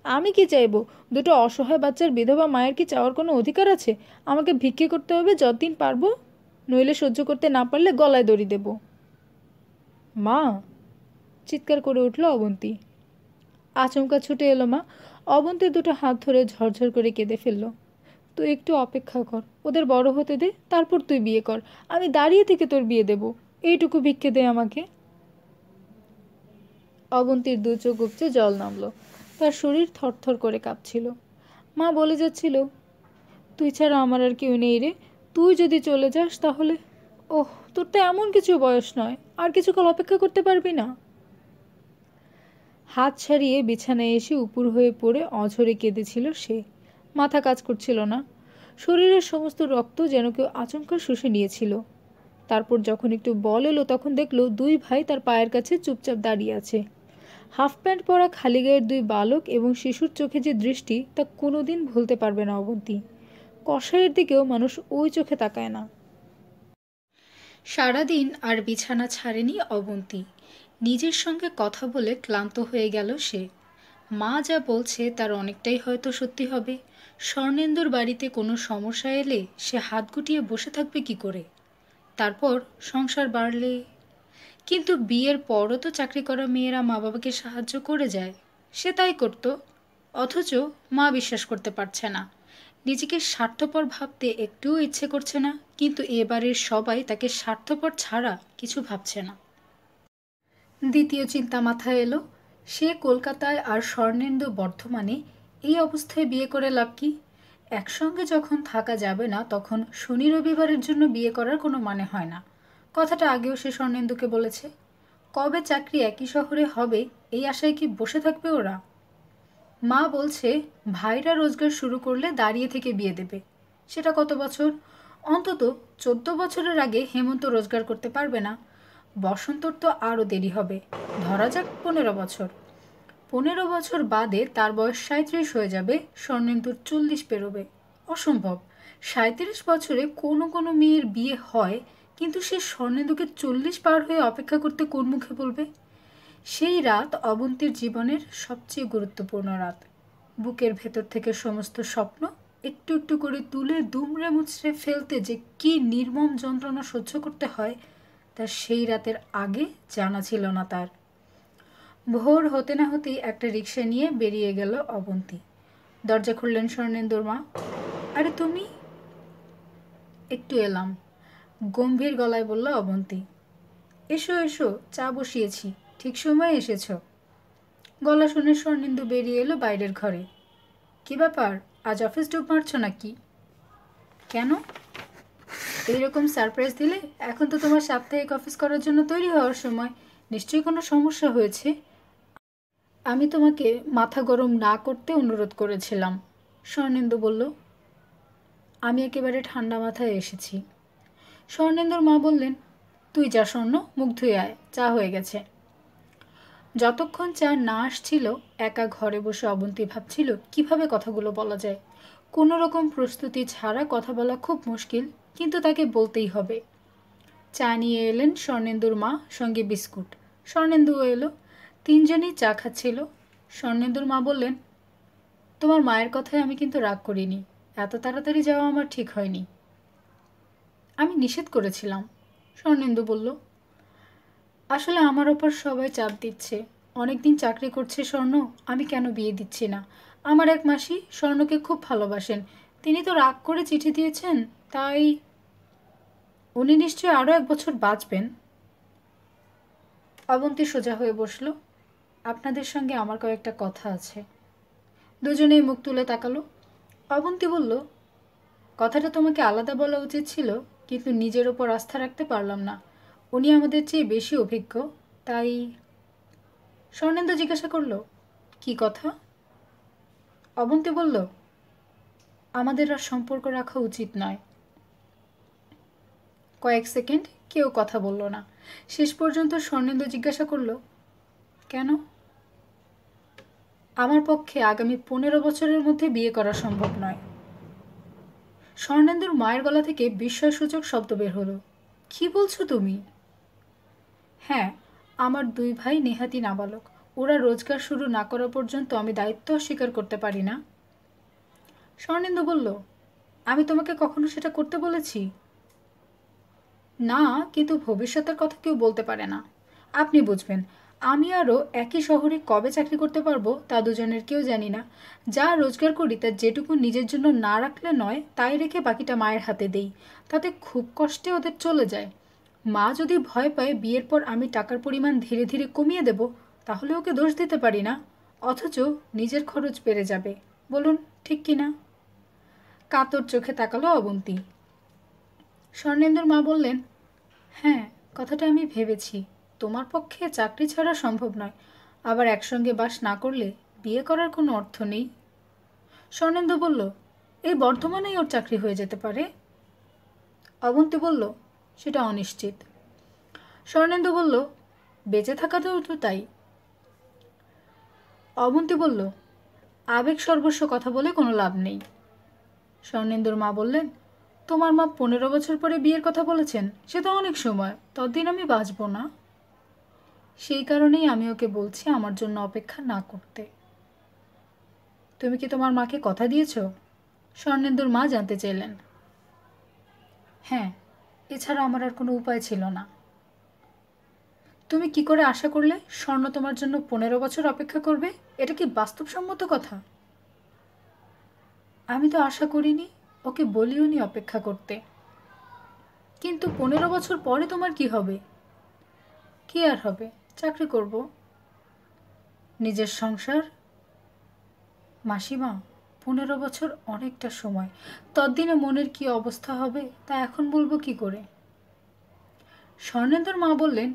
আমি কি চাইবো? দুটো অসহায় বাচ্চার বিধবা মায়ের কি চাওয়ার কোনো অধিকার আছে? আমাকে ভিক্ষে করতে হবে যতদিন পারবো, নইলে সহ্য করতে না পারলে গলায় দড়ি দেব। মা! চিৎকার করে উঠল অবন্তী। আচমকা ছুটে এলো মা। অবন্তী দুটো হাত ধরে ঝরঝর করে কেঁদে ফেলল। তুই একটু অপেক্ষা কর, ওদের বড় হতে দে, তারপর তুই বিয়ে কর। আমি দাঁড়িয়ে থেকে তোর বিয়ে দেব। এইটুকু ভিক্ষে দে আমাকে। অবন্তীর দু চোখ উপচে জল নামল। তার শরীর থরথর করে কাঁপছিল। মা বলে যাচ্ছিল, তুই ছাড়া আমার আর কেউ নেই রে, তুই যদি চলে যাস তাহলে। ওহ, তোর তো এমন কিছু বয়স নয়, আর কিছুকাল অপেক্ষা করতে পারবি না? হাত ছাড়িয়ে বিছানায় এসে উপুর হয়ে পড়ে অঝরে কেঁদেছিল সে। মাথা কাজ করছিল না, শরীরের সমস্ত রক্ত যেন কেউ আচমকা শুষে নিয়েছিল। তারপর যখন একটু বল এলো তখন দেখলো দুই ভাই তার পায়ের কাছে চুপচাপ দাঁড়িয়ে আছে। হাফ প্যান্ট পরা খালি গায়ের দুই বালক এবং শিশুর চোখে যে দৃষ্টি তা কোনোদিন ভুলতে পারবে না অবন্তী। কসাইয়ের দিকেও মানুষ ওই চোখে তাকায় না। সারাদিন আর বিছানা ছাড়েনি অবন্তী। নিজের সঙ্গে কথা বলে ক্লান্ত হয়ে গেল সে। মা যা বলছে তার অনেকটাই হয়তো সত্যি হবে। স্বর্ণেন্দুর বাড়িতে কোনো সমস্যা এলে সে হাত গুটিয়ে বসে থাকবে কি করে? তারপর সংসার বাড়লে, কিন্তু বিয়ের পরও তো চাকরি করা মেয়েরা মা বাবাকে সাহায্য করে যায়। সে তাই করত, অথচ মা বিশ্বাস করতে পারছে না। নিজেকে স্বার্থপর ভাবতে একটুও ইচ্ছে করছে না, কিন্তু এবারের সবাই তাকে স্বার্থপর ছাড়া কিছু ভাবছে না। দ্বিতীয় চিন্তা মাথায় এলো, সে কলকাতায় আর স্বর্ণেন্দু বর্ধমানে, এই অবস্থায় বিয়ে করে লাভ কি? একসঙ্গে যখন থাকা যাবে না তখন শনি রবিবারের জন্য বিয়ে করার কোনো মানে হয় না। কথাটা আগেও সে স্বর্ণেন্দুকে বলেছে। কবে চাকরি একই শহরে হবে এই আশায় কি বসে থাকবে ওরা? মা বলছে ভাইরা রোজগার শুরু করলে দাঁড়িয়ে থেকে বিয়ে দেবে। সেটা কত বছর? অন্তত 14 বছরের আগে হেমন্ত রোজগার করতে পারবে না। বসন্তর তো আরও দেরি হবে, ধরা যাক 15 বছর। 15 বছর বাদে তার বয়স 37 হয়ে যাবে, স্বর্ণেন্দুর 40 পেরোবে। অসম্ভব। 37 বছরে কোনো কোনো মেয়ের বিয়ে হয়, কিন্তু সে স্বর্ণেন্দুকে 40 পার হয়ে অপেক্ষা করতে কোন মুখে বলবে? সেই রাত অবন্তীর জীবনের সবচেয়ে গুরুত্বপূর্ণ রাত। বুকের ভেতর থেকে সমস্ত স্বপ্ন একটু একটু করে তুলে দুমড়ে মুচড়ে ফেলতে যে কী নির্মম যন্ত্রণা সহ্য করতে হয় তা সেই রাতের আগে জানা ছিল না তার। ভোর হতে না হতেই একটা রিক্সা নিয়ে বেরিয়ে গেল অবন্তী। দরজা খুললেন স্বর্ণেন্দুর মা। আরে তুমি? একটু এলাম, গম্ভীর গলায় বলল অবন্তী। এসো এসো, চা বসিয়েছি, ঠিক সময়ে এসেছ। গলা শুনে স্বর্ণেন্দু বেরিয়ে এলো বাইরের ঘরে। কি ব্যাপার, আজ অফিস ডুব মারছ নাকি? কেন? এইরকম সারপ্রাইজ দিলে? এখন তো তোমার সাপ্তাহিক অফিস করার জন্য তৈরি হওয়ার সময়, নিশ্চয়ই কোনো সমস্যা হয়েছে। আমি তোমাকে মাথা গরম না করতে অনুরোধ করেছিলাম, স্বর্ণেন্দু বলল। আমি একেবারে ঠান্ডা মাথায় এসেছি। স্বর্ণেন্দুর মা বললেন, তুই যা স্বর্ণ, মুখ ধুয়ে আয়, চা হয়ে গেছে। যতক্ষণ চা না আসছিল একা ঘরে বসে অবন্তী ভাবছিল কিভাবে কথাগুলো বলা যায়। কোনো রকম প্রস্তুতি ছাড়া কথা বলা খুব মুশকিল, কিন্তু তাকে বলতেই হবে। চা নিয়ে এলেন স্বর্ণেন্দুর মা, সঙ্গে বিস্কুট। স্বর্ণেন্দুও এলো। তিনজনেই চা খাচ্ছিল। স্বর্ণেন্দুর মা বললেন, তোমার মায়ের কথায় আমি কিন্তু রাগ করিনি, এত তাড়াতাড়ি যাওয়া আমার ঠিক হয়নি। আমি নিষেধ করেছিলাম, স্বর্ণেন্দু বলল। আসলে আমার ওপর সবাই চাপ দিচ্ছে। অনেকদিন চাকরি করছে স্বর্ণ, আমি কেন বিয়ে দিচ্ছি না। আমার এক মাসি স্বর্ণকে খুব ভালোবাসেন, তিনি তো রাগ করে চিঠি দিয়েছেন, তাই। উনি নিশ্চয়ই আরও 1 বছর বাঁচবেন। অবন্তী সোজা হয়ে বসল। আপনাদের সঙ্গে আমার কয়েকটা কথা আছে। দুজনেই মুখ তুলে তাকালো। অবন্তী বলল, কথাটা তোমাকে আলাদা বলা উচিত ছিল, কিন্তু নিজের ওপর আস্থা রাখতে পারলাম না। উনি আমাদের চেয়ে বেশি অভিজ্ঞ, তাই। স্বর্ণেন্দু জিজ্ঞাসা করল, কি কথা? অবন্তী বলল, আমাদের আর সম্পর্ক রাখা উচিত নয়। কয়েক সেকেন্ড কেউ কথা বলল না। শেষ পর্যন্ত স্বর্ণেন্দু জিজ্ঞাসা করল, কেন? আমার পক্ষে আগামী 15 বছরের মধ্যে বিয়ে করা সম্ভব নয়। স্বর্ণেন্দুর মায়ের গলা থেকে বিস্ময়সূচক শব্দ বের হলো। কি বলছো তুমি? হ্যাঁ, আমার 2 ভাই নেহাতি নাবালক। ওরা রোজগার শুরু না করা পর্যন্ত আমি দায়িত্ব অস্বীকার করতে পারি না। স্বর্ণেন্দু বলল, আমি তোমাকে কখনো সেটা করতে বলেছি? না, কিন্তু ভবিষ্যতের কথা কেউ বলতে পারে না। আপনি বুঝবেন। আমি আরও একই শহরে কবে চাকরি করতে পারবো তা দুজনের কেউ জানি না। যা রোজগার করি তার যেটুকু নিজের জন্য না রাখলে নয়, তাই রেখে বাকিটা মায়ের হাতে দেই। তাতে খুব কষ্টে ওদের চলে যায়। মা যদি ভয় পায় বিয়ের পর আমি টাকার পরিমাণ ধীরে ধীরে কমিয়ে দেব, তাহলে ওকে দোষ দিতে পারি না। অথচ নিজের খরচ বেড়ে যাবে। বলুন ঠিক কি না? কাতর চোখে তাকালো অবন্তী। স্বর্ণেন্দুর মা বললেন, হ্যাঁ, কথাটা আমি ভেবেছি। তোমার পক্ষে চাকরি ছাড়া সম্ভব নয়, আবার একসঙ্গে বাস না করলে বিয়ে করার কোনো অর্থ নেই। স্বর্ণেন্দু বলল, এই বর্ধমানেই ওর চাকরি হয়ে যেতে পারে। অবন্তী বলল, সেটা অনিশ্চিত। স্বর্ণেন্দু বলল, বেঁচে থাকাটাও তো তাই। অবন্তী বলল, আবেগ সর্বস্ব কথা বলে কোনো লাভ নেই। স্বর্ণেন্দুর মা বললেন, তোমার মা 15 বছর পরে বিয়ের কথা বলেছেন, সে তো অনেক সময়, ততদিন আমি বাঁচব না। সেই কারণেই আমি ওকে বলছি আমার জন্য অপেক্ষা না করতে। তুমি কি তোমার মাকে কথা দিয়েছ? স্বর্ণেন্দুর মা জানতে চাইলেন। হ্যাঁ, এছাড়া আমার আর কোনো উপায় ছিল না। তুমি কি করে আশা করলে স্বর্ণ তোমার জন্য 15 বছর অপেক্ষা করবে? এটা কি বাস্তবসম্মত কথা? আমি তো আশা করিনি, ওকে বলিওনি অপেক্ষা করতে। কিন্তু 15 বছর পরে তোমার কি হবে? কি আর হবে, চাকরি করব, নিজের সংসার। মাসিমা, 15 বছর অনেকটা সময়, ততদিনে মনের কি অবস্থা হবে তা এখন বলবো কি করে? স্বর্ণেন্দুর মা বললেন,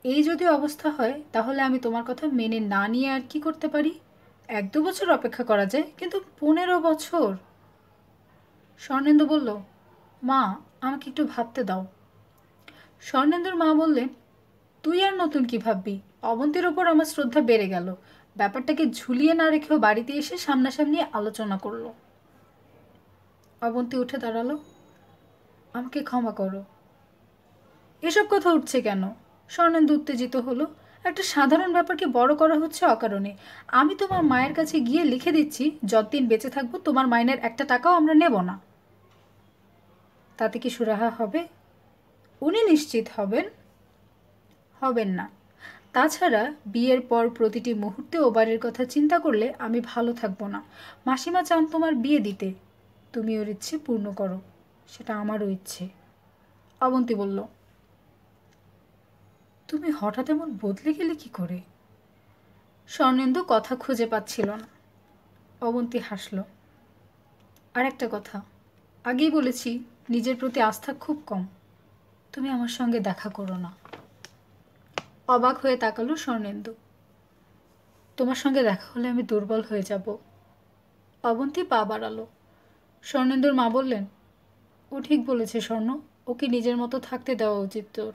এই যদি অবস্থা হয় তাহলে আমি তোমার কথা মেনে না নিয়ে আর কি করতে পারি? 1-2 বছর অপেক্ষা করা যায়, কিন্তু 15 বছর? স্বর্ণেন্দু বলল, মা, আমাকে একটু ভাবতে দাও। স্বর্ণেন্দুর মা বললেন, তুই আর নতুন কি ভাববি? অবন্তীর ওপর আমার শ্রদ্ধা বেড়ে গেল। ব্যাপারটাকে ঝুলিয়ে না রেখেও বাড়িতে এসে সামনাসামনি আলোচনা করলো। অবন্তী উঠে দাঁড়ালো। আমাকে ক্ষমা করো। এসব কথা উঠছে কেন? স্বর্ণেন্দু উত্তেজিত হলো। একটা সাধারণ ব্যাপারকে বড় করা হচ্ছে অকারণে। আমি তোমার মায়ের কাছে গিয়ে লিখে দিচ্ছি, যতদিন বেঁচে থাকবো তোমার মাইনের একটা টাকাও আমরা নেব না। তাতে কি সুরাহা হবে? উনি নিশ্চিত হবেন? হবেন না। তাছাড়া বিয়ের পর প্রতিটি মুহূর্তে ও বাড়ির কথা চিন্তা করলে আমি ভালো থাকবো না। মাসিমা চান তোমার বিয়ে দিতে, তুমি ওর ইচ্ছে পূর্ণ করো, সেটা আমারও ইচ্ছে। অবন্তী বলল, তুমি হঠাৎ এমন বদলে গেলে কি করে? স্বর্ণেন্দু কথা খুঁজে পাচ্ছিল না। অবন্তী হাসল। আর একটা কথা, আগেই বলেছি নিজের প্রতি আস্থা খুব কম। তুমি আমার সঙ্গে দেখা করো না। অবাক হয়ে তাকালো স্বর্ণেন্দু। তোমার সঙ্গে দেখা হলে আমি দুর্বল হয়ে যাব। অবন্তী পা বাড়ালো। স্বর্ণেন্দুর মা বললেন, ও ঠিক বলেছে স্বর্ণ, ওকে নিজের মতো থাকতে দেওয়া উচিত তোর।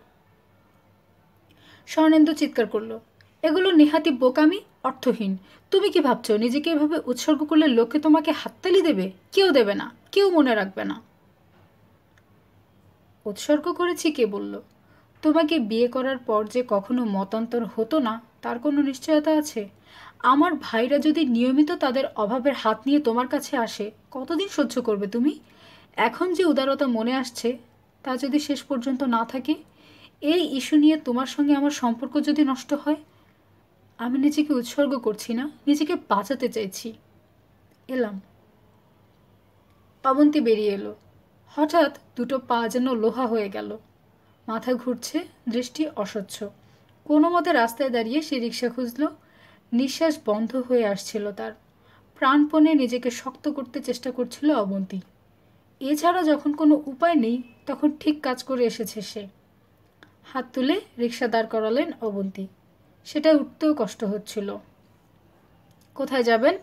স্বর্ণেন্দু চিৎকার করলো, এগুলো নেহাতি বোকামি, অর্থহীন। তুমি কি ভাবছো নিজেকে এভাবে উৎসর্গ করলে লোকে তোমাকে হাততালি দেবে? কেউ দেবে না, কেউ মনে রাখবে না। উৎসর্গ করেছি কে বলল? তোমাকে বিয়ে করার পর যে কখনো মতান্তর হতো না তার কোনো নিশ্চয়তা আছে? আমার ভাইরা যদি নিয়মিত তাদের অভাবের হাত নিয়ে তোমার কাছে আসে, কতদিন সহ্য করবে তুমি? এখন যে উদারতা মনে আসছে তা যদি শেষ পর্যন্ত না থাকে, এই ইস্যু নিয়ে তোমার সঙ্গে আমার সম্পর্ক যদি নষ্ট হয়, আমি নিজেকে উৎসর্গ করছি না, নিজেকে বাঁচাতে চাইছি। এলাম। অবন্তী বেরিয়ে এলো। হঠাৎ দুটো পা যেন লোহা হয়ে গেল। মাথা ঘুরছে, দৃষ্টি অস্বচ্ছ। কোনো মতে রাস্তায় দাঁড়িয়ে সে রিক্সা খুঁজল। নিঃশ্বাস বন্ধ হয়ে আসছিল তার। প্রাণপণে নিজেকে শক্ত করতে চেষ্টা করছিল অবন্তী। এছাড়া যখন কোনো উপায় নেই তখন ঠিক কাজ করে এসেছে সে। হাত তুলে রিক্সা দাঁড় করালেন অবন্তী। সেটা উঠতেও কষ্ট হচ্ছিল। কোথায় যাবেন?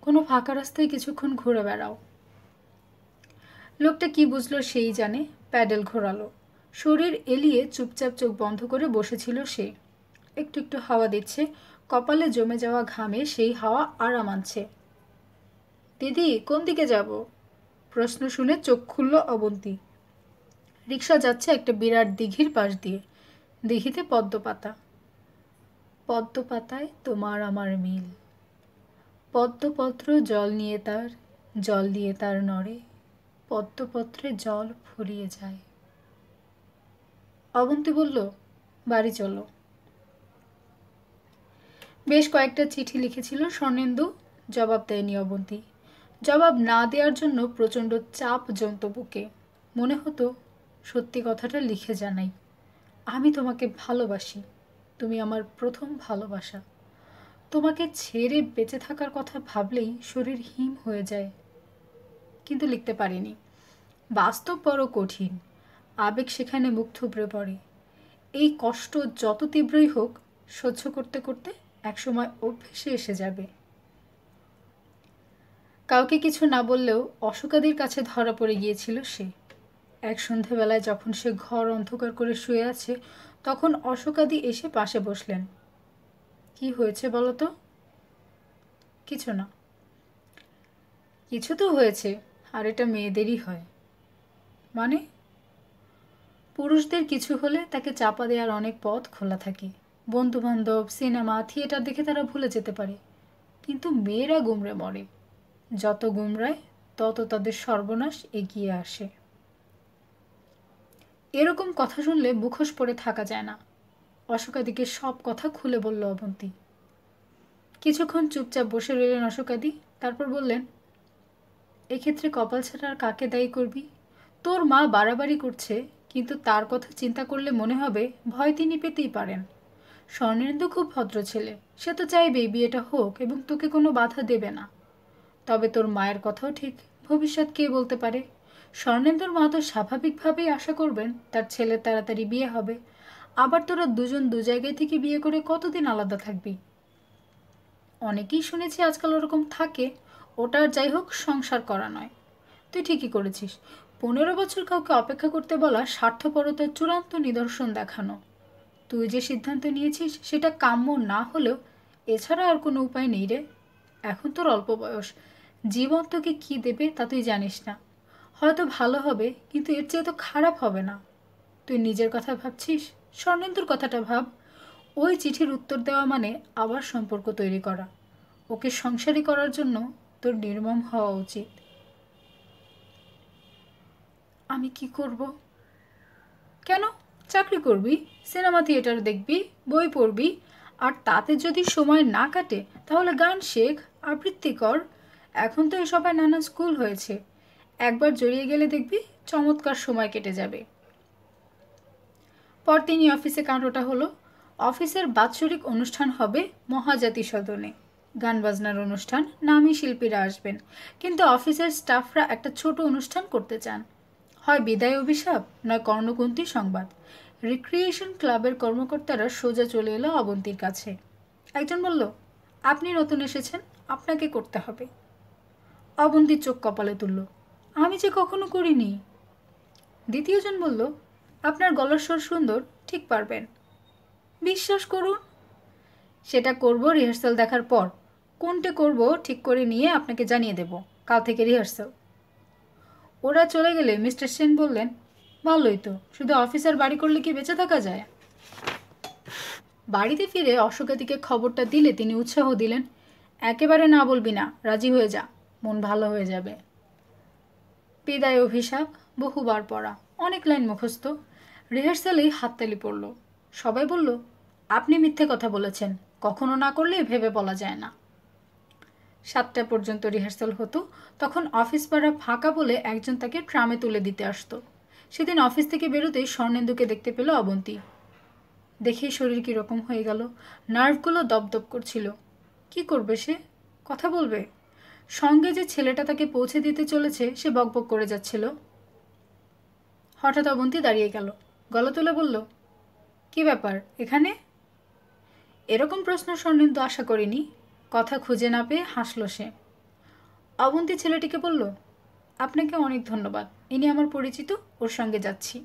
কোনো ফাঁকা রাস্তায় কিছুক্ষণ ঘুরে বেড়াও। লোকটা কি বুঝলো সেই জানে, প্যাডেল ঘোরালো। শরীর এলিয়ে চুপচাপ চোখ বন্ধ করে বসেছিল সে। একটু একটু হাওয়া দিচ্ছে, কপালে জমে যাওয়া ঘামে সেই হাওয়া আরাম আনছে। দিদি, কোন দিকে যাব? প্রশ্ন শুনে চোখ খুলল অবন্তী। রিক্সা যাচ্ছে একটা বিরাট দিঘির পাশ দিয়ে। দিঘিতে পদ্মপাতা। পদ্মপাতায় তোমার আমার মিল। পদ্মপত্র জল নিয়ে তার, জল দিয়ে তার নড়ে, পদ্মপত্রে জল ফুরিয়ে যায়। অবন্তী বলল, বাড়ি চলো। বেশ কয়েকটা চিঠি লিখেছিল স্বর্ণেন্দু, জবাব দেয়নি অবন্তী। জবাব না দেওয়ার জন্য প্রচণ্ড চাপ জমত বুকে। মনে হতো সত্যি কথাটা লিখে জানাই। আমি তোমাকে ভালোবাসি, তুমি আমার প্রথম ভালোবাসা। তোমাকে ছেড়ে বেঁচে থাকার কথা ভাবলেই শরীর হিম হয়ে যায়, কিন্তু লিখতে পারিনি। বাস্তব বড় কঠিন, আবেগ সেখানে মুখ থুবড়ে পড়ে। এই কষ্ট যত তীব্রই হোক, সহ্য করতে করতে একসময় অভ্যেসে এসে যাবে। কাউকে কিছু না বললেও অশোকাদির কাছে ধরা পড়ে গিয়েছিল সে। এক সন্ধেবেলায় যখন সে ঘর অন্ধকার করে শুয়ে আছে, তখন অশোকাদি এসে পাশে বসলেন। কি হয়েছে বলো তো? কিছু না। কিছু তো হয়েছে, আর এটা মেয়েদেরই হয়। মানে? পুরুষদের কিছু হলে তাকে চাপা দেওয়ার অনেক পথ খোলা থাকে। বন্ধুবান্ধব, সিনেমা, থিয়েটার দেখে তারা ভুলে যেতে পারে। কিন্তু মেয়েরা গুমড়ে মরে। যত গুমরায় তত তাদের সর্বনাশ এগিয়ে আসে। এরকম কথা শুনলে মুখোশ পড়ে থাকা যায় না। অশোকাদিকে সব কথা খুলে বলল অবন্তী। কিছুক্ষণ চুপচাপ বসে রইলেন অশোকাদি, তারপর বললেন, এক্ষেত্রে কপাল ছাড়া আর কাকে দায়ী করবি? তোর মা বাড়াবাড়ি করছে, কিন্তু তার কথা চিন্তা করলে মনে হবে ভয় তিনি পেতেই পারেন। স্বর্ণেন্দু খুব ভদ্র ছেলে, সে তো চাইবেই বিয়েটা হোক এবং তোকে কোনো বাধা দেবে না। তবে তোর মায়ের কথাও ঠিক, ভবিষ্যৎ কে বলতে পারে। স্বর্ণেন্দুর মা তো স্বাভাবিকভাবেই আশা করবেন তার ছেলের তাড়াতাড়ি বিয়ে হবে। আবার তোরা দুজন দু জায়গায় থেকে বিয়ে করে কতদিন আলাদা থাকবি? অনেকেই শুনেছি আজকাল ওরকম থাকে। ওটা আর যাই হোক, সংসার করা নয়। তুই ঠিকই করেছিস। 15 বছর কাউকে অপেক্ষা করতে বলা স্বার্থপরতার চূড়ান্ত নিদর্শন দেখানো। তুই যে সিদ্ধান্ত নিয়েছিস সেটা কাম্য না হলেও এছাড়া আর কোনো উপায় নেই রে। এখন তোর অল্প বয়স, জীবন তোকে কী দেবে তা তুই জানিস না। হয়তো ভালো হবে, কিন্তু এর চেয়ে তো খারাপ হবে না। তুই নিজের কথা ভাবছিস, স্বর্ণেন্দুর কথাটা ভাব। ওই চিঠির উত্তর দেওয়া মানে আবার সম্পর্ক তৈরি করা। ওকে সংসারী করার জন্য তোর নির্মম হওয়া উচিত। আমি কি করব? কেন? চাকরি করবি, সিনেমা থিয়েটার দেখবি, বই পড়বি, আর তাতে যদি সময় না কাটে তাহলে গান শেখ, আবৃত্তি কর। এখন তো এসবের নানা স্কুল হয়েছে। একবার জড়িয়ে গেলে দেখবি চমৎকার সময় কেটে যাবে। পরদিনই অফিসে কাণ্ডটা হলো। অফিসের বাৎসরিক অনুষ্ঠান হবে মহাজাতি সদনে। গান বাজনার অনুষ্ঠান, নামী শিল্পীরা আসবেন। কিন্তু অফিসের স্টাফরা একটা ছোট অনুষ্ঠান করতে চান। হয় বিদায় অভিশাপ, নয় কর্ণকুন্তী সংবাদ। রিক্রিয়েশন ক্লাবের কর্মকর্তারা সোজা চলে এলো অবন্তীর কাছে। একজন বলল, আপনি নতুন এসেছেন, আপনাকে করতে হবে। অবন্তীর চোখ কপালে তুলল, আমি যে কখনো করিনি। দ্বিতীয়জন বলল, আপনার গলার স্বর সুন্দর, ঠিক পারবেন। বিশ্বাস করুন। সেটা করব রিহার্সাল দেখার পর। কোনটা করব ঠিক করে নিয়ে আপনাকে জানিয়ে দেব। কাল থেকে রিহার্সাল। ওরা চলে গেলে মিস্টার সেন বললেন, ভালোই তো, শুধু অফিসার বাড়ি করলে কি বেঁচে থাকা যায়? বাড়িতে ফিরে অশোকাদিকে খবরটা দিলে তিনি উৎসাহ দিলেন, একেবারে না বলবি না, রাজি হয়ে যা, মন ভালো হয়ে যাবে। বিদায় অভিশাপ বহুবার পড়া, অনেক লাইন মুখস্থ। রিহার্সালেই হাততালি পড়ল। সবাই বলল, আপনি মিথ্যে কথা বলেছেন, কখনো না করলে ভেবে বলা যায় না। 7টা পর্যন্ত রিহার্সাল হতো। তখন অফিস পাড়া ফাঁকা বলে একজন তাকে ট্রামে তুলে দিতে আসতো। সেদিন অফিস থেকে বেরোতেই স্বর্ণেন্দুকে দেখতে পেল অবন্তী। দেখেই শরীর কীরকম হয়ে গেল। নার্ভগুলো দপদপ করছিল। কি করবে সে? কথা বলবে? সঙ্গে যে ছেলেটা তাকে পৌঁছে দিতে চলেছে সে বকবক করে যাচ্ছিল। হঠাৎ অবন্তী দাঁড়িয়ে গেল, গলা তুলে বলল, কি ব্যাপার এখানে? এরকম প্রশ্ন স্বর্ণেন্দু আশা করিনি। কথা খুঁজে না পেয়ে হাসল সে। অবন্তী ছেলেটিকে বলল, আপনাকে অনেক ধন্যবাদ, ইনি আমার পরিচিত, ওর সঙ্গে যাচ্ছি।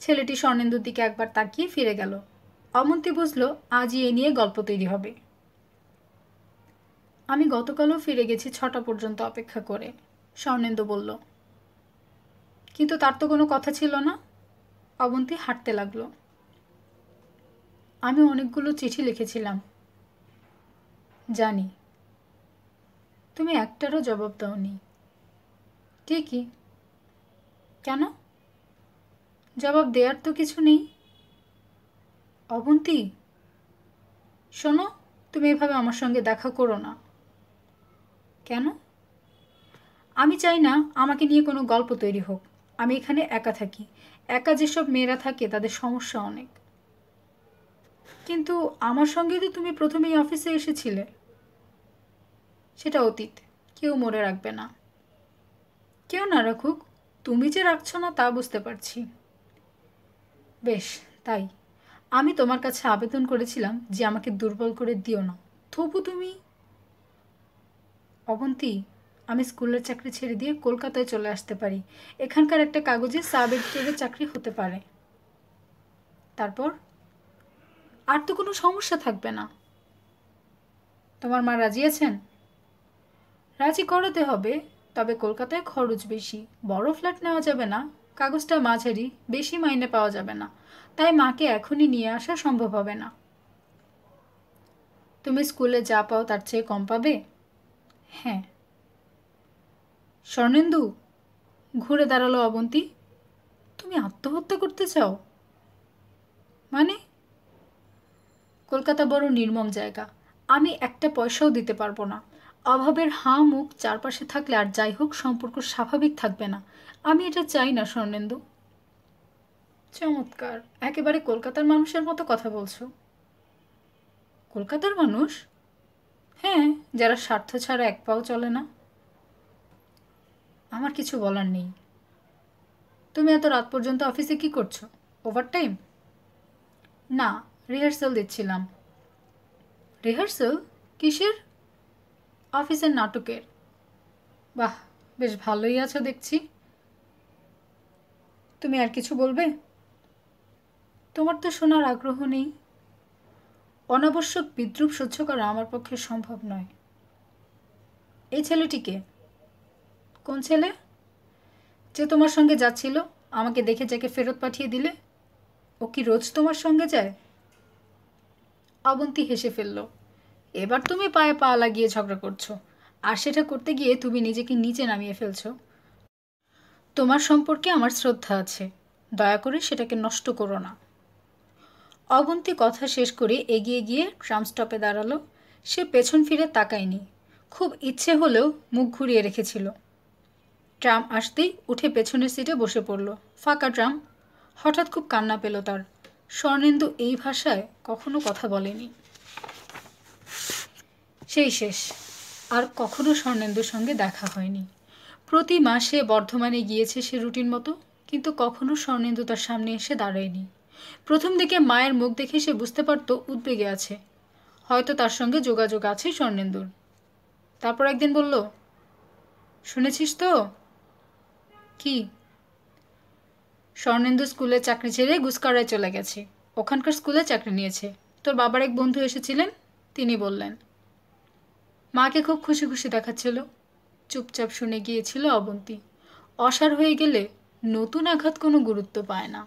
ছেলেটি স্বর্ণেন্দুর দিকে একবার তাকিয়ে ফিরে গেল। অবন্তী বুঝল আজই এ নিয়ে গল্প তৈরি হবে। আমি গতকালও ফিরে গেছি 6টা পর্যন্ত অপেক্ষা করে, স্বর্ণেন্দু বলল। কিন্তু তার তো কোনো কথা ছিল না। অবন্তী হাঁটতে লাগলো। আমি অনেকগুলো চিঠি লিখেছিলাম। জানি। তুমি একটারও জবাব দাওনি। ঠিকই। কেন? জবাব দেওয়ার তো কিছু নেই। অবন্তী, শোনো, তুমি এভাবে আমার সঙ্গে দেখা করো না। কেন? আমি চাই না আমাকে নিয়ে কোনো গল্প তৈরি হোক। আমি এখানে একা থাকি। একা যেসব মেয়েরা থাকে তাদের সমস্যা অনেক। কিন্তু আমার সঙ্গে তো তুমি প্রথমেই অফিসে এসেছিলে। সেটা অতীত, কেউ মনে রাখবে না। কেউ না রাখুক, তুমি যে রাখছো না তা বুঝতে পারছি। বেশ, তাই আমি তোমার কাছে আবেদন করেছিলাম যে আমাকে দুর্বল করে দিও না, তবু তুমি। অবন্তী, আমি স্কুলের চাকরি ছেড়ে দিয়ে কলকাতায় চলে আসতে পারি। এখানকার একটা কাগজে সাব এডিটরের চাকরি হতে পারে। তারপর আর তো কোনো সমস্যা থাকবে না। তোমার মা রাজি আছেন? রাজি করাতে হবে, তবে কলকাতায় খরচ বেশি, বড় ফ্ল্যাট নেওয়া যাবে না, কাগজটা মাঝারি, বেশি মাইনে পাওয়া যাবে না, তাই মাকে এখনই নিয়ে আসা সম্ভব হবে না। তুমি স্কুলে যা পাও তার চেয়ে কম পাবে? হ্যাঁ। স্বর্ণেন্দু, ঘুরে দাঁড়ালো অবন্তী। তুমি আত্মহত্যা করতে চাও? মানে? কলকাতা বড় নির্মম জায়গা, আমি একটা পয়সাও দিতে পারবো না। অভাবের হাঁ মুখ চারপাশে থাকলে আর যাই হোক সম্পর্ক স্বাভাবিক থাকবে না। আমি এটা চাই না স্বর্ণেন্দু। চমৎকার, একেবারে কলকাতার মানুষের মতো কথা বলছো। কলকাতার মানুষ? হ্যাঁ, যারা স্বার্থ ছাড়া এক পাও চলে না। আমার কিছু বলার নেই। তুমি এত রাত পর্যন্ত অফিসে কি করছো? ওভারটাইম? না, রিহার্সাল দিচ্ছিলাম। রিহার্সাল? কিসের? অফিসের নাটকের। বাহ, বেশ ভালোই আছো দেখছি। তুমি আর কিছু বলবে? তোমার তো শোনার আগ্রহ নেই। অনাবশ্যক বিদ্রূপ সহ্য করা আমার পক্ষে সম্ভব নয়। এই ছেলেটিকে? কোন ছেলে? যে তোমার সঙ্গে যাচ্ছিল, আমাকে দেখে যাকে ফেরত পাঠিয়ে দিলে। ও কি রোজ তোমার সঙ্গে যায়? অবন্তী হেসে ফেলল। এবার তুমি পায়ে পা লাগিয়ে ঝগড়া করছো, আর সেটা করতে গিয়ে তুমি নিজেকে নিচে নামিয়ে ফেলছো। তোমার সম্পর্কে আমার শ্রদ্ধা আছে, দয়া করে সেটাকে নষ্ট করো না। অবন্তী কথা শেষ করে এগিয়ে গিয়ে ট্রাম স্টপে দাঁড়ালো। সে পেছন ফিরে তাকায়নি, খুব ইচ্ছে হলেও মুখ ঘুরিয়ে রেখেছিল। ট্রাম আসতেই উঠে পেছনের সিটে বসে পড়ল। ফাঁকা ট্রাম। হঠাৎ খুব কান্না পেল তার। স্বর্ণেন্দু এই ভাষায় কখনো কথা বলেনি। সেই শেষ, আর কখনো স্বর্ণেন্দুর সঙ্গে দেখা হয়নি। প্রতি মাসে বর্ধমানে গিয়েছে সে রুটিন মতো, কিন্তু কখনো স্বর্ণেন্দু তার সামনে এসে দাঁড়ায়নি। প্রথম দিকে মায়ের মুখ দেখে সে বুঝতে পারত উদ্বেগে আছে, হয়তো তার সঙ্গে যোগাযোগ আছে স্বর্ণেন্দুর। তারপর একদিন বলল, শুনেছিস তো? কি? স্বর্ণেন্দু স্কুলের চাকরি ছেড়ে গুসকারায় চলে গেছে, ওখানকার স্কুলে চাকরি নিয়েছে। তোর বাবার এক বন্ধু এসেছিলেন, তিনি বললেন। মাকে খুব খুশি খুশি দেখাচ্ছিল। চুপচাপ শুনে গিয়েছিল অবন্তী। অসাড় হয়ে গেলে নতুন আঘাত কোনো গুরুত্ব পায় না।